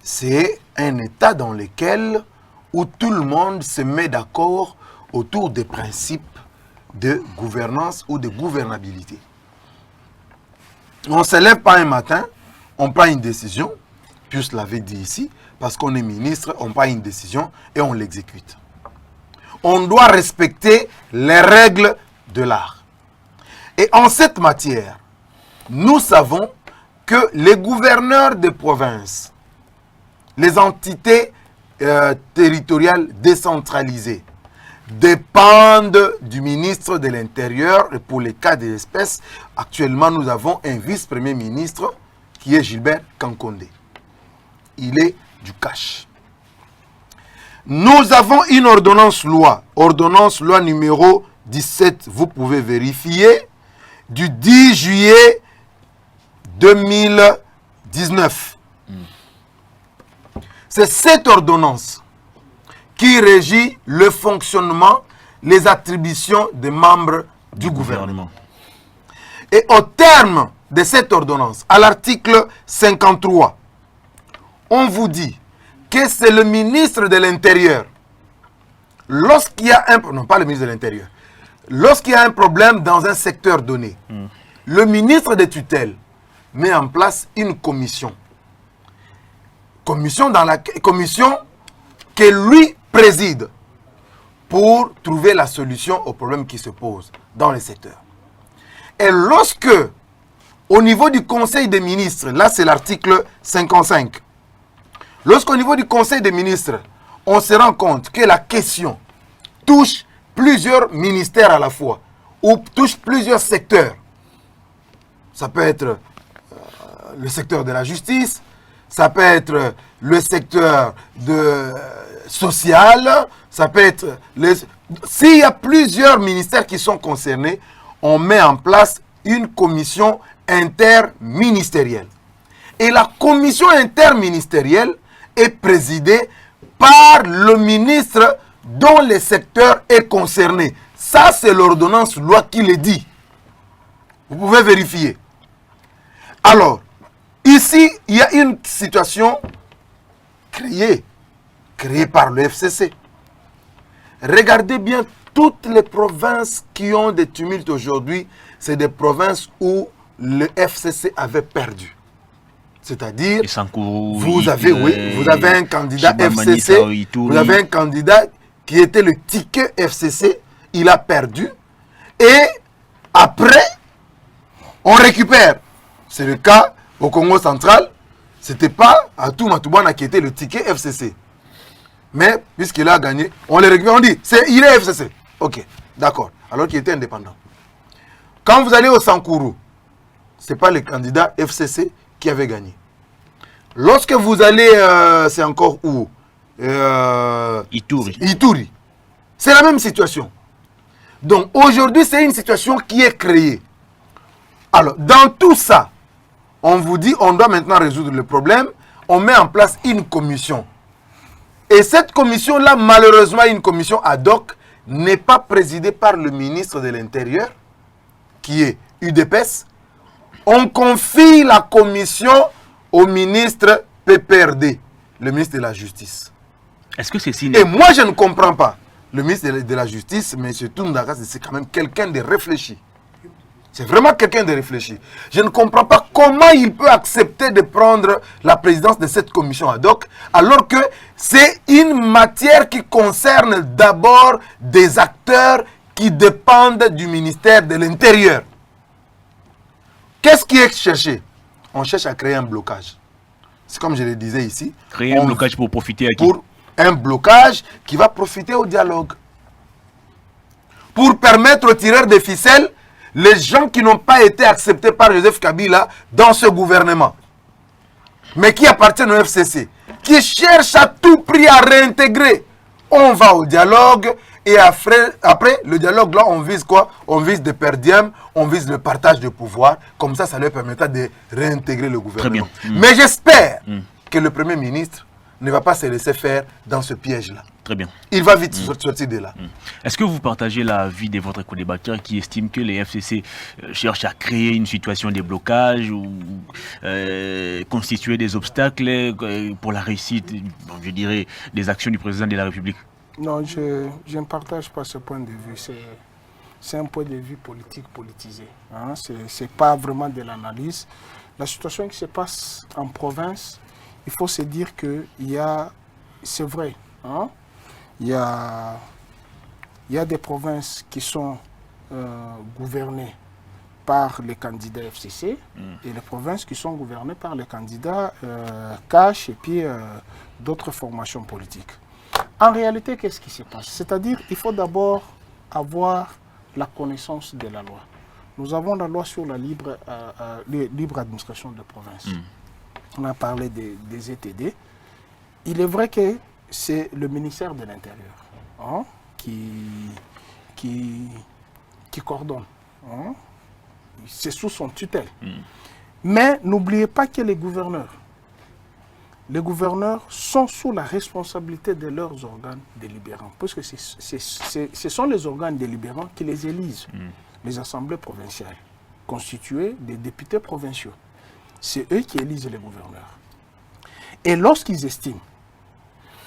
c'est un état dans lequel où tout le monde se met d'accord autour des principes de gouvernance ou de gouvernabilité. On ne se lève pas un matin, on prend une décision, Pius l'avait dit ici, parce qu'on est ministre, on prend une décision et on l'exécute. On doit respecter les règles de l'art. Et en cette matière, nous savons que les gouverneurs de province, les entités territoriales décentralisées, dépendent du ministre de l'Intérieur. Et pour les cas d'espèce, actuellement, nous avons un vice-premier ministre qui est Gilbert Kankonde. Il est du cash. Nous avons une ordonnance loi numéro 17, vous pouvez vérifier, du 10 juillet 2019. C'est cette ordonnance qui régit le fonctionnement, les attributions des membres du gouvernement. Et au terme de cette ordonnance, à l'article 53, on vous dit que c'est le ministre de l'Intérieur, lorsqu'il y a un... Non, pas le ministre de l'Intérieur. Lorsqu'il y a un problème dans un secteur donné, le ministre de tutelle met en place une commission. Commission que lui préside pour trouver la solution aux problèmes qui se posent dans le secteur. Et lorsque, au niveau du Conseil des ministres, là c'est l'article 55, lorsqu'au niveau du Conseil des ministres, on se rend compte que la question touche plusieurs ministères à la fois, ou touche plusieurs secteurs. Ça peut être le secteur de la justice, ça peut être le secteur social, ça peut être... S'il y a plusieurs ministères qui sont concernés, on met en place une commission interministérielle. Et la commission interministérielle est présidée par le ministre dont le secteur est concerné. Ça, c'est l'ordonnance loi qui le dit. Vous pouvez vérifier. Alors, ici, il y a une situation créée par le FCC. Regardez bien toutes les provinces qui ont des tumultes aujourd'hui, c'est des provinces où le FCC avait perdu. C'est-à-dire, vous avez un candidat FCC, vous avez un candidat qui était le ticket FCC, il a perdu, et après, on récupère. C'est le cas au Congo central, c'était pas Atou Matoubana qui était le ticket FCC. Mais, puisqu'il a gagné, on le récupère, on dit, il est FCC. Ok, d'accord, alors qu'il était indépendant. Quand vous allez au Sankourou, ce n'est pas le candidat FCC qui avait gagné. Lorsque vous allez, c'est encore où Ituri. C'est la même situation. Donc aujourd'hui, c'est une situation qui est créée. Alors, dans tout ça, on vous dit, on doit maintenant résoudre le problème. On met en place une commission. Et cette commission-là, malheureusement, une commission ad hoc, n'est pas présidée par le ministre de l'Intérieur, qui est UDPS. On confie la commission au ministre PPRD, le ministre de la Justice. Est-ce que c'est si... Et moi, je ne comprends pas. Le ministre de la Justice, M. Toundara, c'est quand même quelqu'un de réfléchi. C'est vraiment quelqu'un de réfléchi. Je ne comprends pas comment il peut accepter de prendre la présidence de cette commission ad hoc, alors que c'est une matière qui concerne d'abord des acteurs qui dépendent du ministère de l'Intérieur. Qu'est-ce qui est cherché? On cherche à créer un blocage. C'est comme je le disais ici. Créer un blocage pour profiter à qui? Pour un blocage qui va profiter au dialogue. Pour permettre aux tireurs de ficelles, les gens qui n'ont pas été acceptés par Joseph Kabila dans ce gouvernement, mais qui appartiennent au FCC, qui cherchent à tout prix à réintégrer. On va au dialogue et après le dialogue là, on vise quoi? On vise des perdièmes, on vise le partage de pouvoir. Comme ça leur permettra de réintégrer le gouvernement. Très bien. Mais j'espère que le Premier ministre ne va pas se laisser faire dans ce piège-là. Très bien. Il va vite sortir de là. Est-ce que vous partagez l'avis de votre co-débatteur qui estime que les FCC cherchent à créer une situation de blocage ou constituer des obstacles pour la réussite, je dirais, des actions du président de la République? Non, je ne partage pas ce point de vue. C'est un point de vue politique politisé. Hein? Ce n'est pas vraiment de l'analyse. La situation qui se passe en province, il faut se dire que c'est vrai, hein? Il y a des provinces qui sont gouvernées par les candidats FCC et les provinces qui sont gouvernées par les candidats CACH et puis d'autres formations politiques. En réalité, qu'est-ce qui se passe? C'est-à-dire qu'il faut d'abord avoir la connaissance de la loi. Nous avons la loi sur la libre administration de province. On a parlé des ETD. Il est vrai que c'est le ministère de l'Intérieur, hein, qui coordonne. Hein. C'est sous son tutelle. Mais n'oubliez pas que les gouverneurs les gouverneurs sont sous la responsabilité de leurs organes délibérants, parce que ce sont les organes délibérants qui les élisent, les assemblées provinciales, constituées des députés provinciaux. C'est eux qui élisent les gouverneurs. Et lorsqu'ils estiment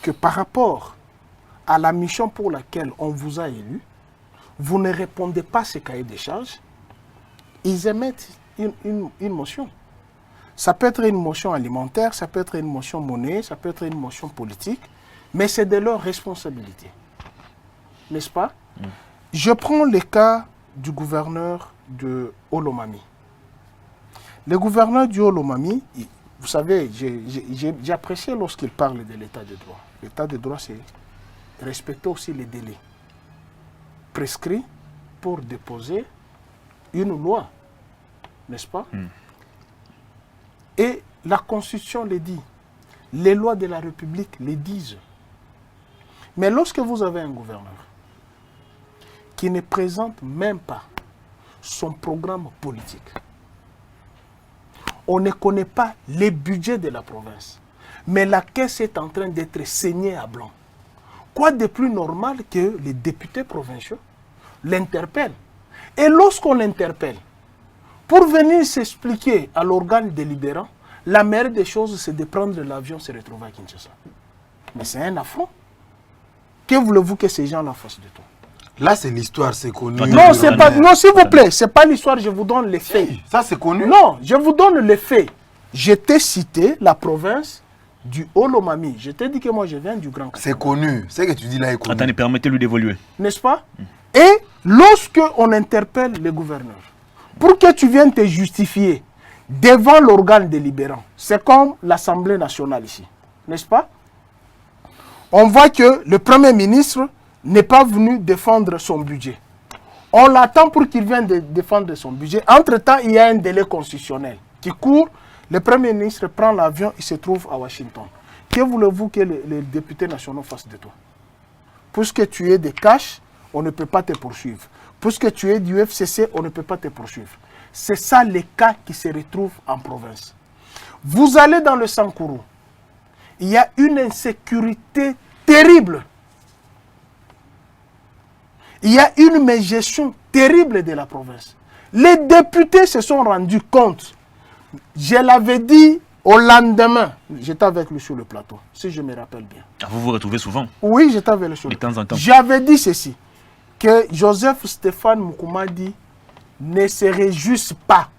que par rapport à la mission pour laquelle on vous a élu, vous ne répondez pas à ces cahiers des charges, ils émettent une motion. Ça peut être une motion alimentaire, ça peut être une motion monnaie, ça peut être une motion politique, mais c'est de leur responsabilité. N'est-ce pas? Je prends le cas du gouverneur de Olomami. Le gouverneur du Olomami, vous savez, j'ai apprécié lorsqu'il parle de l'état de droit. L'état de droit, c'est respecter aussi les délais prescrits pour déposer une loi, n'est-ce pas? Et la Constitution le dit, les lois de la République le disent. Mais lorsque vous avez un gouverneur qui ne présente même pas son programme politique, on ne connaît pas les budgets de la province, mais la caisse est en train d'être saignée à blanc. Quoi de plus normal que les députés provinciaux l'interpellent? Et lorsqu'on l'interpelle, pour venir s'expliquer à l'organe délibérant, la meilleure des choses, c'est de prendre l'avion et se retrouver à Kinshasa. Mais c'est un affront. Que voulez-vous que ces gens-là fassent de toi? Là, c'est l'histoire, c'est connu. Non, c'est pas. Non, s'il vous plaît, c'est pas l'histoire. Je vous donne les faits. Ça, c'est connu. Non, je vous donne les faits. Je t'ai cité la province du Olomami. Je t'ai dit que moi, je viens du Grand Katanga. C'est connu. Ce que tu dis là est connu. Attendez, permettez-lui d'évoluer. N'est-ce pas? Et lorsque on interpelle les gouverneurs, pour que tu viennes te justifier devant l'organe délibérant, c'est comme l'Assemblée nationale ici, n'est-ce pas? On voit que le Premier ministre n'est pas venu défendre son budget. On l'attend pour qu'il vienne défendre son budget. Entre-temps, il y a un délai constitutionnel qui court. Le Premier ministre prend l'avion et se trouve à Washington. Que voulez-vous que les députés nationaux fassent de toi? Puisque tu es des cash, on ne peut pas te poursuivre. Puisque tu es du FCC, on ne peut pas te poursuivre. C'est ça les cas qui se retrouvent en province. Vous allez dans le Sankourou. Il y a une insécurité terrible. Il y a une mégestion terrible de la province. Les députés se sont rendus compte. Je l'avais dit au lendemain. J'étais avec lui sur le plateau, si je me rappelle bien. Vous vous retrouvez souvent? Oui, j'étais avec lui sur le plateau. De temps en temps. J'avais dit ceci, que Joseph Stéphane Moukoumadi ne se réjouisse pas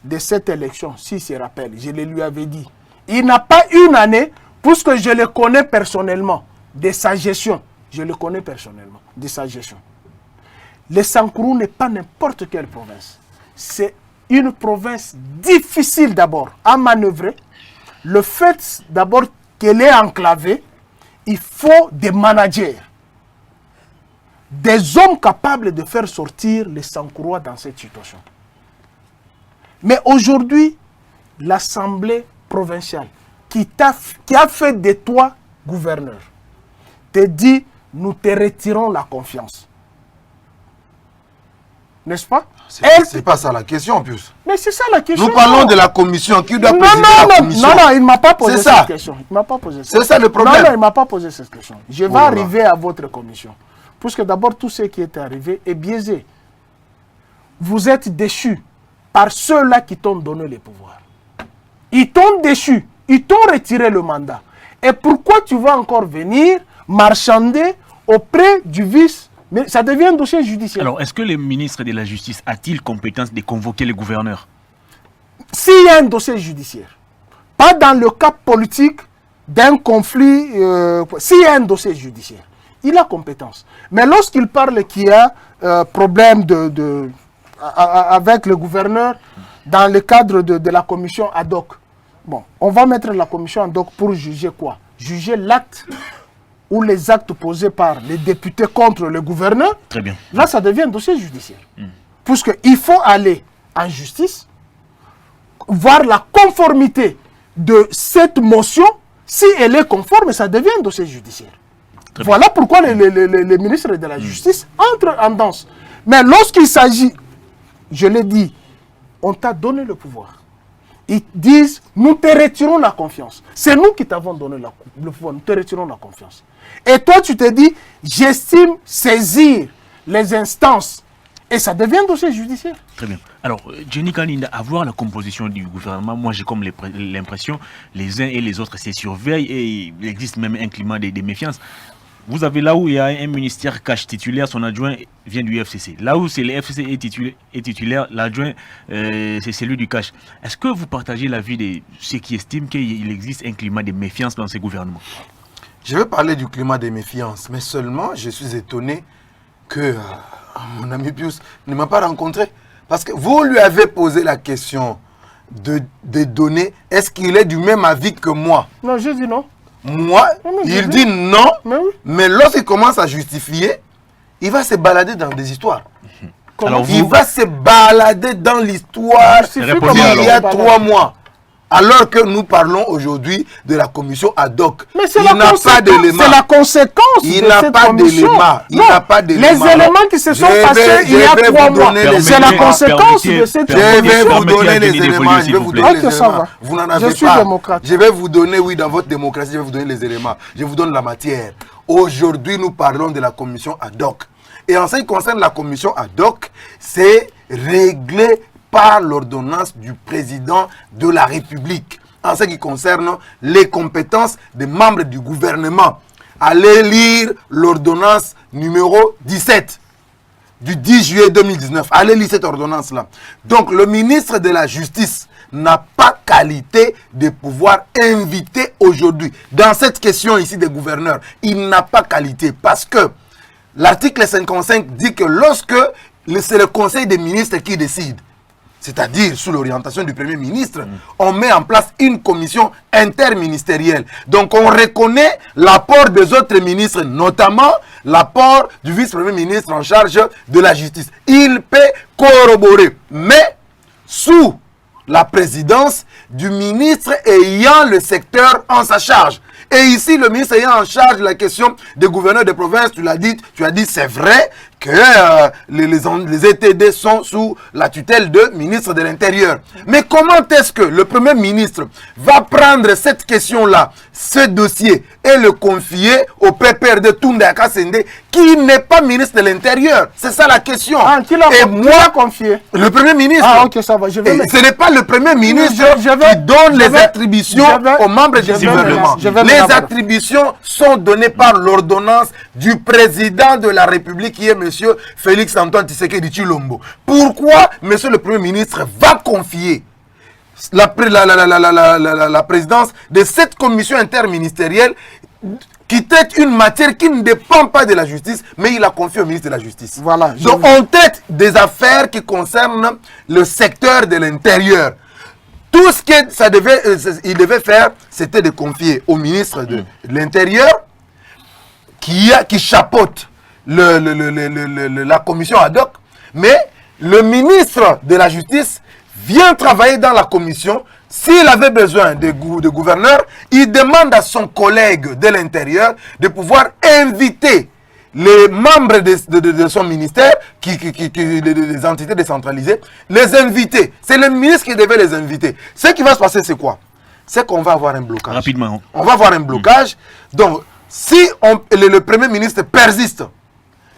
de cette élection, s'il se rappelle. Je le lui avais dit. Il n'a pas une année, puisque je le connais personnellement, de sa gestion. Je le connais personnellement, de sa gestion. Le Sankourou n'est pas n'importe quelle province. C'est une province difficile d'abord à manœuvrer. Le fait d'abord qu'elle est enclavée, il faut des managers, des hommes capables de faire sortir les Sankourois dans cette situation. Mais aujourd'hui, l'Assemblée provinciale qui a fait de toi gouverneur te dit, nous te retirons la confiance. N'est-ce pas? C'est pas ça la question en plus. Mais c'est ça la question. Nous parlons de la commission. Qui doit présider la commission? Non, il ne m'a pas posé cette question. C'est ça le problème. Non, il ne m'a pas posé cette question. Je vais arriver à votre commission. Puisque d'abord, tout ce qui est arrivé est biaisé. Vous êtes déchus par ceux-là qui t'ont donné le pouvoir. Ils t'ont déchu. Ils t'ont retiré le mandat. Et pourquoi tu vas encore venir marchander auprès du vice? Mais ça devient un dossier judiciaire. Alors, est-ce que le ministre de la Justice a-t-il compétence de convoquer les gouverneurs? S'il y a un dossier judiciaire, pas dans le cas politique d'un conflit, s'il y a un dossier judiciaire, il a compétence. Mais lorsqu'il parle qu'il y a problème avec le gouverneur dans le cadre de la commission ad hoc, bon, on va mettre la commission ad hoc pour juger quoi? Juger l'acte ou les actes posés par les députés contre le gouverneur. Très bien. Là, ça devient un dossier judiciaire. Puisqu'il faut aller en justice, voir la conformité de cette motion. Si elle est conforme, ça devient un dossier judiciaire. Voilà pourquoi les ministres de la Justice entrent en danse. Mais lorsqu'il s'agit, je l'ai dit, on t'a donné le pouvoir. ils disent, nous te retirons la confiance. C'est nous qui t'avons donné le pouvoir, nous te retirons la confiance. Et toi, tu te dis, j'estime saisir les instances. Et ça devient dossier judiciaire. Très bien. Alors, Jenny Kaninda, avoir la composition du gouvernement, moi j'ai comme l'impression, les uns et les autres se surveillent et il existe même un climat de méfiance. Vous avez là où il y a un ministère cache titulaire, son adjoint vient du FCC. Là où c'est le FCC est titulaire, l'adjoint c'est celui du cache. Est-ce que vous partagez l'avis de ceux qui estiment qu'il existe un climat de méfiance dans ces gouvernements? Je vais parler du climat de méfiance, mais seulement je suis étonné que mon ami Pius ne m'a pas rencontré. Parce que vous lui avez posé la question de donner, est-ce qu'il est du même avis que moi? Non, je dis non. Moi, il dit non, mais lorsqu'il commence à justifier, il va se balader dans des histoires. Alors il va se balader dans l'histoire il y a 3 mois. Alors que nous parlons aujourd'hui de la commission ad hoc. Mais c'est la conséquence il n'a pas d'éléments. Il n'a pas d'éléments. Les éléments qui se sont passés il y a 3 mois. C'est la conséquence de cette commission. Je vais vous donner les éléments. Je vais vous donner les éléments. Vous n'en avez pas. Je suis démocrate. Je vais vous donner, oui, dans votre démocratie, je vais vous donner les éléments. Je vous donne la matière. Aujourd'hui, nous parlons de la commission ad hoc. Et en ce qui concerne la commission ad hoc, c'est réglé par l'ordonnance du président de la République en ce qui concerne les compétences des membres du gouvernement. Allez lire l'ordonnance numéro 17 du 10 juillet 2019. Allez lire cette ordonnance-là. Donc le ministre de la Justice n'a pas qualité de pouvoir inviter aujourd'hui, dans cette question ici des gouverneurs, il n'a pas qualité parce que l'article 55 dit que lorsque c'est le conseil des ministres qui décide, c'est-à-dire sous l'orientation du Premier ministre, on met en place une commission interministérielle. Donc on reconnaît l'apport des autres ministres, notamment l'apport du vice-premier ministre en charge de la justice. Il peut corroborer, mais sous la présidence du ministre ayant le secteur en sa charge. Et ici, le ministre ayant en charge la question des gouverneurs de province, tu as dit c'est vrai que les ETD sont sous la tutelle de ministre de l'Intérieur. Mais comment est-ce que le Premier ministre va prendre cette question-là, ce dossier, et le confier au PPRD Tounda Kasende, qui n'est pas ministre de l'Intérieur? C'est ça la question. Qui l'a confié? Le Premier ministre. Ah, ok, ça va. Ce n'est pas le Premier ministre qui donne les attributions aux membres du gouvernement. Les attributions sont données par l'ordonnance du président de la République, qui est M. Félix Antoine Tshisekedi Tshilombo. Pourquoi M. le Premier ministre va confier la présidence de cette commission interministérielle qui est une matière qui ne dépend pas de la justice, mais il a confié au ministre de la Justice. Voilà, donc on traite des affaires qui concernent le secteur de l'intérieur. Tout ce qu'il devait faire, c'était de confier au ministre de l'Intérieur qui chapeaute la commission ad hoc, mais le ministre de la Justice vient travailler dans la commission. S'il avait besoin de gouverneurs, il demande à son collègue de l'Intérieur de pouvoir inviter les membres de son ministère, les entités décentralisées, les inviter. C'est le ministre qui devait les inviter. Ce qui va se passer, c'est quoi? C'est qu'on va avoir un blocage. Rapidement. On va avoir un blocage. Donc, si le Premier ministre persiste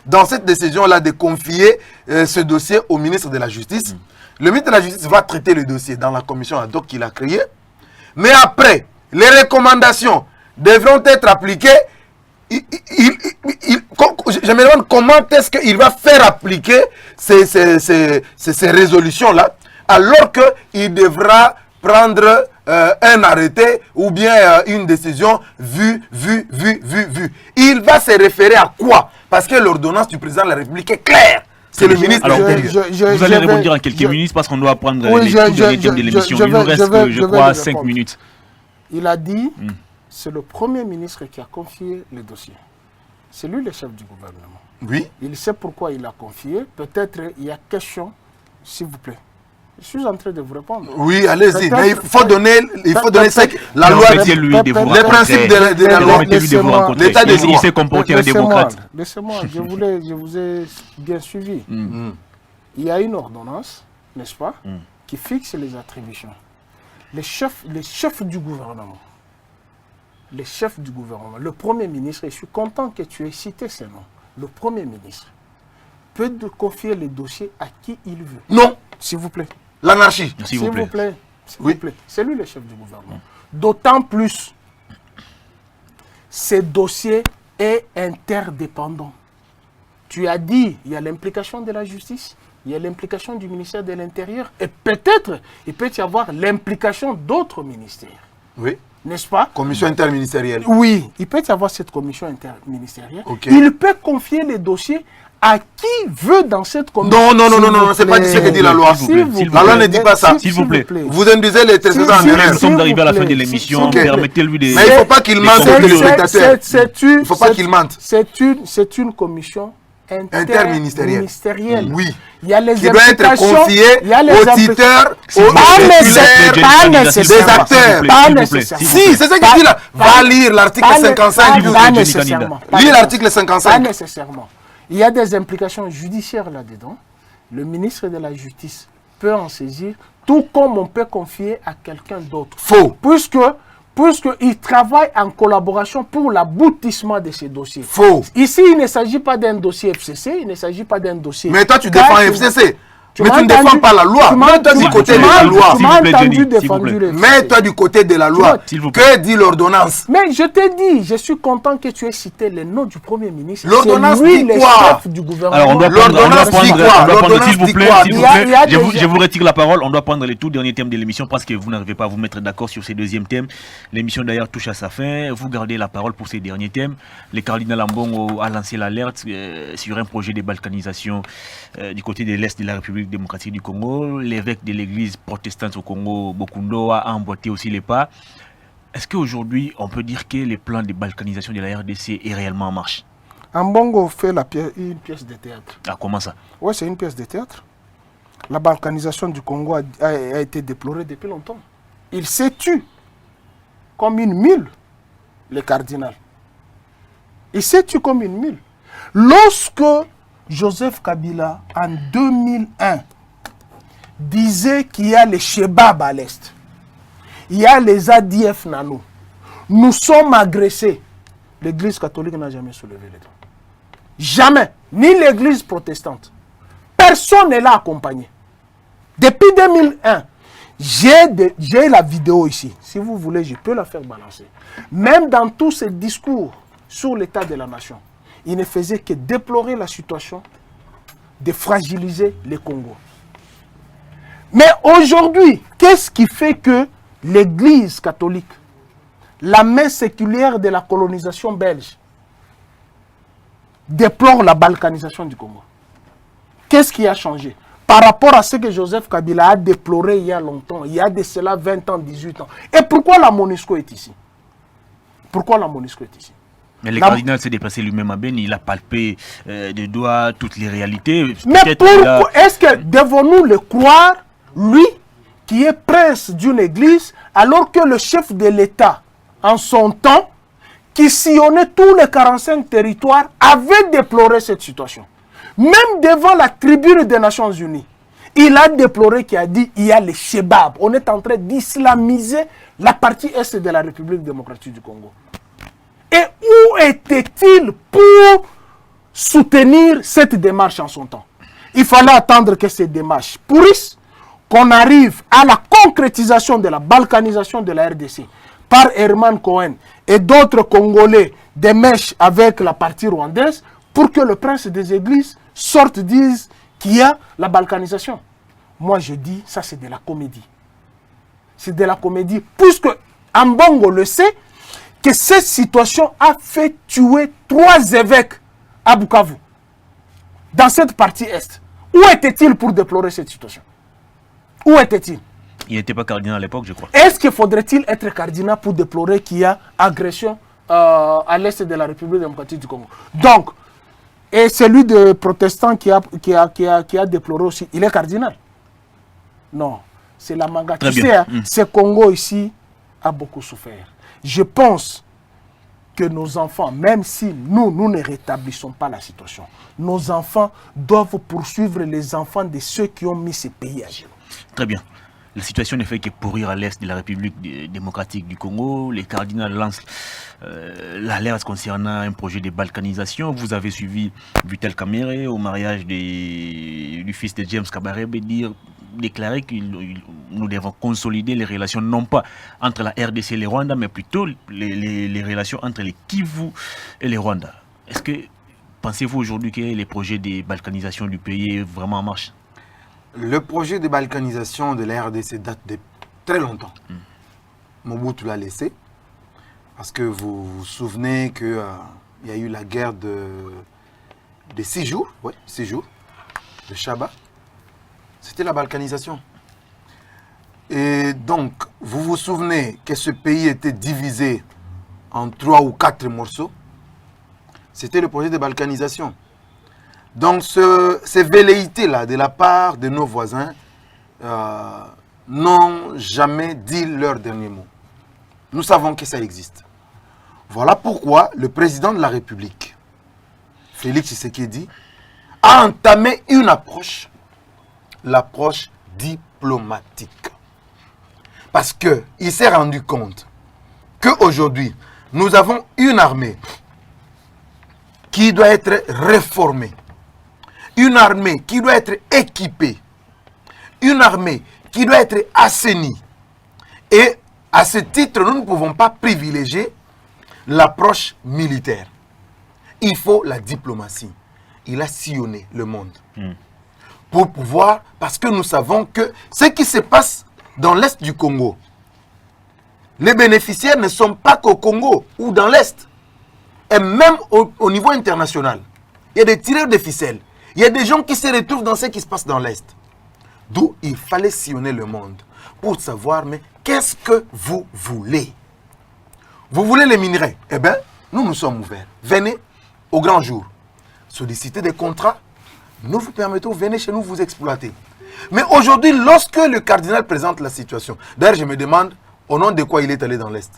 dans cette décision-là de confier ce dossier au ministre de la Justice, le ministre de la Justice va traiter le dossier dans la commission ad hoc qu'il a créée. Mais après, les recommandations devront être appliquées. Je me demande comment est-ce qu'il va faire appliquer ces résolutions-là, alors qu'il devra prendre un arrêté ou bien une décision vue. Il va se référer à quoi? Parce que l'ordonnance du président de la République est claire. C'est le ministre de l'Intérieur. Vous allez rebondir en quelques minutes parce qu'on doit prendre les thèmes de l'émission. Il nous reste, je crois, 5 minutes. Il a dit, c'est le Premier ministre qui a confié le dossier. C'est lui le chef du gouvernement. Oui. Il sait pourquoi il a confié. Peut-être il y a question, s'il vous plaît. Je suis en train de vous répondre. Oui, allez-y. Mais il faut donner la loi, les principes de la loi, l'état des droits. Il s'est comporté en démocrate. Laissez-moi, je vous ai bien suivi. Il y a une ordonnance, n'est-ce pas, qui fixe les attributions. les chefs du gouvernement, le Premier ministre, et je suis content que tu aies cité ces noms, le Premier ministre peut confier les dossiers à qui il veut. Non, s'il vous plaît. L'anarchie. S'il vous plaît. Oui. C'est lui le chef du gouvernement. D'autant plus, ce dossier est interdépendant. Tu as dit, il y a l'implication de la justice, il y a l'implication du ministère de l'Intérieur, et peut-être, il peut y avoir l'implication d'autres ministères. Oui. N'est-ce pas? Commission interministérielle. Oui, il peut y avoir cette commission interministérielle. Ok. Il peut confier les dossiers à qui veut dans cette commission. Non, c'est pas ce que dit la loi. La loi ne dit pas ça. S'il vous plaît. Vous induisez les téléspectateurs en erreur. Nous sommes arrivés à la fin de l'émission. Permettez-lui de... Mais il ne faut pas qu'il mente aux téléspectateurs. Il ne faut pas qu'il mente. C'est une commission interministérielle. Oui. Il y a les qui doit être confiée aux titulaires, pas nécessairement. Pas nécessairement. Si, c'est ce qu'il dit là. Va lire l'article 55. Pas nécessairement. Lis l'article 55. Pas nécessairement. Il y a des implications judiciaires là-dedans. Le ministre de la Justice peut en saisir, tout comme on peut confier à quelqu'un d'autre. Faux. Puisqu'il travaille en collaboration pour l'aboutissement de ces dossiers. Faux. Ici, il ne s'agit pas d'un dossier FCC, il ne s'agit pas d'un dossier... Mais toi, tu défends FCC. Mais tu ne défends pas la loi. Mets-toi du côté de la loi. Tu m'as entendu défendre le FCC. Mets-toi du côté de la loi. Que dit l'ordonnance? Mais je t'ai dit, je suis content que tu aies cité les noms du Premier ministre. L'ordonnance dit quoi? Du gouvernement. Alors, on doit prendre, s'il vous plaît, je vous retire la parole. On doit prendre les tout derniers thèmes de l'émission parce que vous n'arrivez pas à vous mettre d'accord sur ces deuxièmes thèmes. L'émission d'ailleurs touche à sa fin. Vous gardez la parole pour ces derniers thèmes. Le cardinal Ambongo a lancé l'alerte sur un projet de balkanisation du côté de l'Est de la République démocratique du Congo. L'évêque de l'église protestante au Congo, Bokundo, a emboîté aussi les pas. Est-ce qu'aujourd'hui, on peut dire que le plan de balkanisation de la RDC est réellement en marche? Ambongo fait une pièce de théâtre. Ah, comment ça? Oui, c'est une pièce de théâtre. La balkanisation du Congo a été déplorée depuis longtemps. Il s'est tué comme une mule, le cardinal. Il s'est tué comme une mule. Lorsque Joseph Kabila, en 2001, disait qu'il y a les Shebab à l'Est, il y a les ADF Nano, nous sommes agressés. L'église catholique n'a jamais soulevé les dents. Jamais. Ni l'église protestante. Personne ne l'a accompagné. Depuis 2001, j'ai la vidéo ici. Si vous voulez, je peux la faire balancer. Même dans tous ces discours sur l'état de la nation, il ne faisait que déplorer la situation, de fragiliser le Congo. Mais aujourd'hui, qu'est-ce qui fait que l'Église catholique, la main séculière de la colonisation belge, déplore la balkanisation du Congo? Qu'est-ce qui a changé par rapport à ce que Joseph Kabila a déploré il y a longtemps, il y a de cela 20 ans, 18 ans? Et pourquoi la MONUSCO est ici? Pourquoi la MONUSCO est ici? Mais le cardinal s'est déplacé lui-même à Beni, il a palpé de doigts toutes les réalités. Mais pourquoi est-ce que devons-nous le croire, lui, qui est prince d'une église, alors que le chef de l'État, en son temps, qui sillonnait tous les 45 territoires, avait déploré cette situation? Même devant la tribune des Nations Unies, il a déploré, qui a dit il y a les Shebab. On est en train d'islamiser la partie est de la République démocratique du Congo. Et où était-il pour soutenir cette démarche en son temps? Il fallait attendre que cette démarche pourrisse, qu'on arrive à la concrétisation de la balkanisation de la RDC par Herman Cohen et d'autres Congolais des mèches avec la partie rwandaise pour que le prince des églises sorte, dise qu'il y a la balkanisation. Moi je dis, ça c'est de la comédie. C'est de la comédie, puisque Ambongo le sait, que cette situation a fait tuer 3 évêques à Bukavu, dans cette partie est. Où était-il pour déplorer cette situation? Où était-il? Il n'était pas cardinal à l'époque, je crois. Est-ce qu'il faudrait-il être cardinal pour déplorer qu'il y a agression à l'est de la République démocratique du Congo? Donc, et celui de protestant qui a déploré aussi, il est cardinal? Non, c'est la manga. Tu sais, hein, ce Congo ici a beaucoup souffert. Je pense que nos enfants, même si nous ne rétablissons pas la situation, nos enfants doivent poursuivre les enfants de ceux qui ont mis ce pays à genoux. Très bien. La situation ne fait que pourrir à l'est de la République démocratique du Congo. Les cardinals lancent l'alerte concernant un projet de balkanisation. Vous avez suivi Vital Kamerhe au mariage du fils de James Kabarebe déclarer que nous devons consolider les relations non pas entre la RDC et le Rwanda, mais plutôt les relations entre les Kivu et le Rwanda. Est-ce que pensez-vous aujourd'hui que les projets de balkanisation du pays est vraiment en marche? Le projet de balkanisation de la RDC date de très longtemps. Mobutu l'a laissé. Parce que vous vous souvenez qu'il y a eu la guerre de 6 jours, oui, 6 jours, de Shaba. C'était la balkanisation. Et donc, vous vous souvenez que ce pays était divisé en 3 ou 4 morceaux. C'était le projet de balkanisation. Donc, ces velléités-là, de la part de nos voisins, n'ont jamais dit leur dernier mot. Nous savons que ça existe. Voilà pourquoi le président de la République, Félix Tshisekedi, a entamé une approche, l'approche diplomatique. Parce qu'il s'est rendu compte qu'aujourd'hui, nous avons une armée qui doit être réformée, une armée qui doit être équipée, une armée qui doit être assainie. Et à ce titre, nous ne pouvons pas privilégier l'approche militaire. Il faut la diplomatie. Il a sillonné le monde. Pour pouvoir, parce que nous savons que ce qui se passe dans l'Est du Congo, les bénéficiaires ne sont pas qu'au Congo ou dans l'Est. Et même au niveau international, il y a des tireurs de ficelles. Il y a des gens qui se retrouvent dans ce qui se passe dans l'Est. D'où il fallait sillonner le monde pour savoir, mais qu'est-ce que vous voulez? Vous voulez les minerais? Eh bien, nous sommes ouverts. Venez au grand jour. Sollicitez des contrats. Nous vous permettons, venez chez nous vous exploiter. Mais aujourd'hui, lorsque le cardinal présente la situation, d'ailleurs, je me demande au nom de quoi il est allé dans l'Est.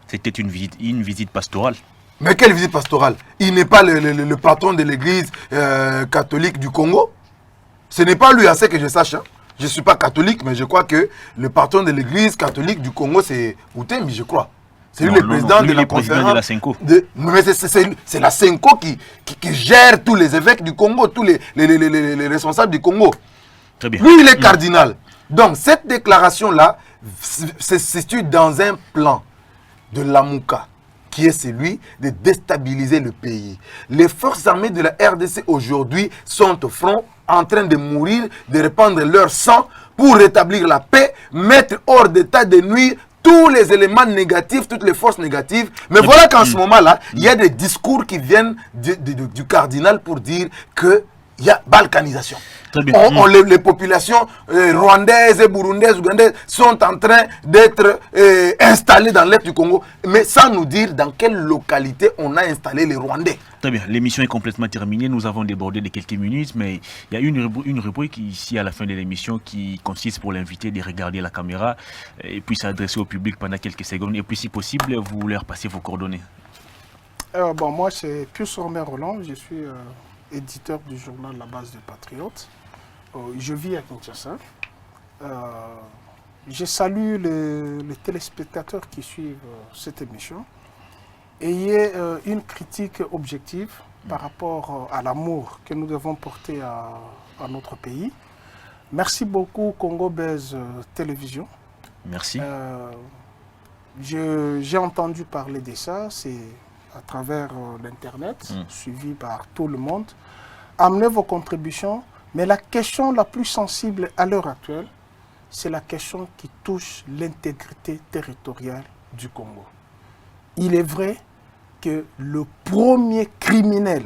C'était une visite pastorale. Mais quelle visite pastorale? Il n'est pas le patron de l'église catholique du Congo. Ce n'est pas lui, à ce que je sache. Hein. Je ne suis pas catholique, mais je crois que le patron de l'église catholique du Congo, c'est Outembi, je crois. C'est lui le président de la conférence. De la Senko. Mais c'est la Senko qui gère tous les évêques du Congo, tous les responsables du Congo. Très bien. Lui, il est cardinal. Donc, cette déclaration-là se situe dans un plan de l'Amouka, qui est celui de déstabiliser le pays. Les forces armées de la RDC aujourd'hui sont au front, en train de mourir, de répandre leur sang pour rétablir la paix, mettre hors d'état de nuire tous les éléments négatifs, toutes les forces négatives. Mais voilà qu'en ce moment-là, il y a des discours qui viennent du cardinal pour dire qu'il y a balkanisation. Les populations rwandaises, burundaises, ougandaises sont en train d'être installées dans l'Est du Congo, mais sans nous dire dans quelle localité on a installé les Rwandais. Très bien, l'émission est complètement terminée, nous avons débordé de quelques minutes, mais il y a une rubrique ici à la fin de l'émission qui consiste pour l'invité de regarder la caméra et puis s'adresser au public pendant quelques secondes, et puis si possible, vous leur passez vos coordonnées. Moi c'est Pius Romain Roland, je suis éditeur du journal La Base des Patriotes. Je vis à Kinshasa. Je salue les téléspectateurs qui suivent cette émission. Ayez une critique objective par rapport à l'amour que nous devons porter à notre pays. Merci beaucoup Congo Buzz Télévision. Merci. J'ai entendu parler de ça, c'est à travers l'Internet, suivi par tout le monde. Amenez vos contributions. Mais la question la plus sensible à l'heure actuelle, c'est la question qui touche l'intégrité territoriale du Congo. Il est vrai que le premier criminel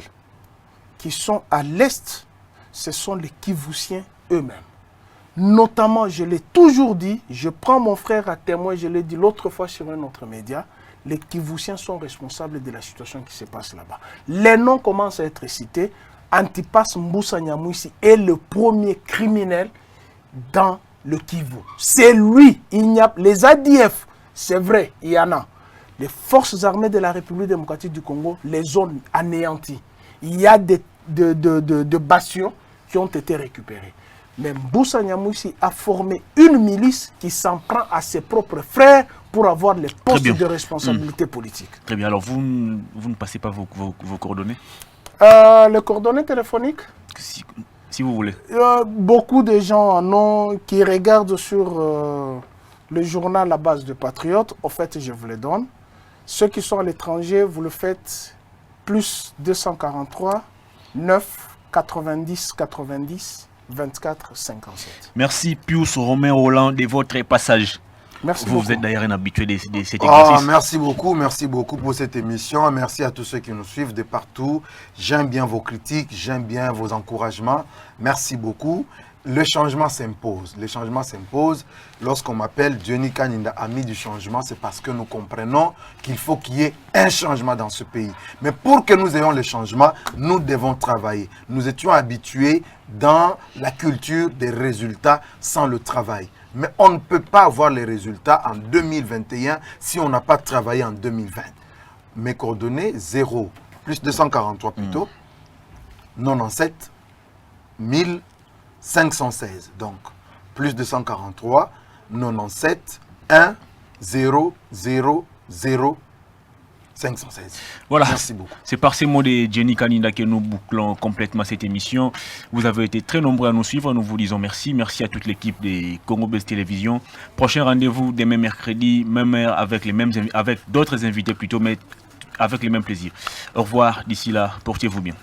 qui sont à l'Est, ce sont les Kivusiens eux-mêmes. Notamment, je l'ai toujours dit, je prends mon frère à témoin, je l'ai dit l'autre fois sur un autre média, les Kivusiens sont responsables de la situation qui se passe là-bas. Les noms commencent à être cités. Antipas Mbusa Nyamwisi est le premier criminel dans le Kivu. C'est lui. Les ADF, c'est vrai, il y en a. Les forces armées de la République démocratique du Congo les ont anéantis. Il y a des bastions qui ont été récupérés. Mais Mbusa Nyamwisi a formé une milice qui s'en prend à ses propres frères pour avoir les postes de responsabilité politique. Très bien. Alors, vous ne passez pas vos coordonnées? Les coordonnées téléphoniques, si vous voulez. beaucoup de gens en ont, qui regardent sur le journal La Base de Patriotes. En fait, je vous les donne. Ceux qui sont à l'étranger, vous le faites plus 243 9 90 90 24 57. Merci Pius Romain Roland de votre passage. Merci beaucoup. Vous êtes d'ailleurs un habitué de cet exercice. Merci beaucoup pour cette émission. Merci à tous ceux qui nous suivent de partout. J'aime bien vos critiques, j'aime bien vos encouragements. Merci beaucoup. Le changement s'impose. Le changement s'impose. Lorsqu'on m'appelle Johnny Kaninda, ami du changement, c'est parce que nous comprenons qu'il faut qu'il y ait un changement dans ce pays. Mais pour que nous ayons le changement, nous devons travailler. Nous étions habitués dans la culture des résultats sans le travail. Mais on ne peut pas avoir les résultats en 2021 si on n'a pas travaillé en 2020. Mes coordonnées, 0, plus 243 plutôt, 97 1516. Donc, plus 243, 97 1 0 0 0 516. Voilà, merci beaucoup. C'est par ces mots de Johnny Kaninda que nous bouclons complètement cette émission. Vous avez été très nombreux à nous suivre, nous vous disons merci. Merci à toute l'équipe de Congo Buzz Télévision. Prochain rendez-vous demain mercredi, même heure, avec d'autres invités plutôt, mais avec les mêmes plaisirs. Au revoir, d'ici là, portez-vous bien.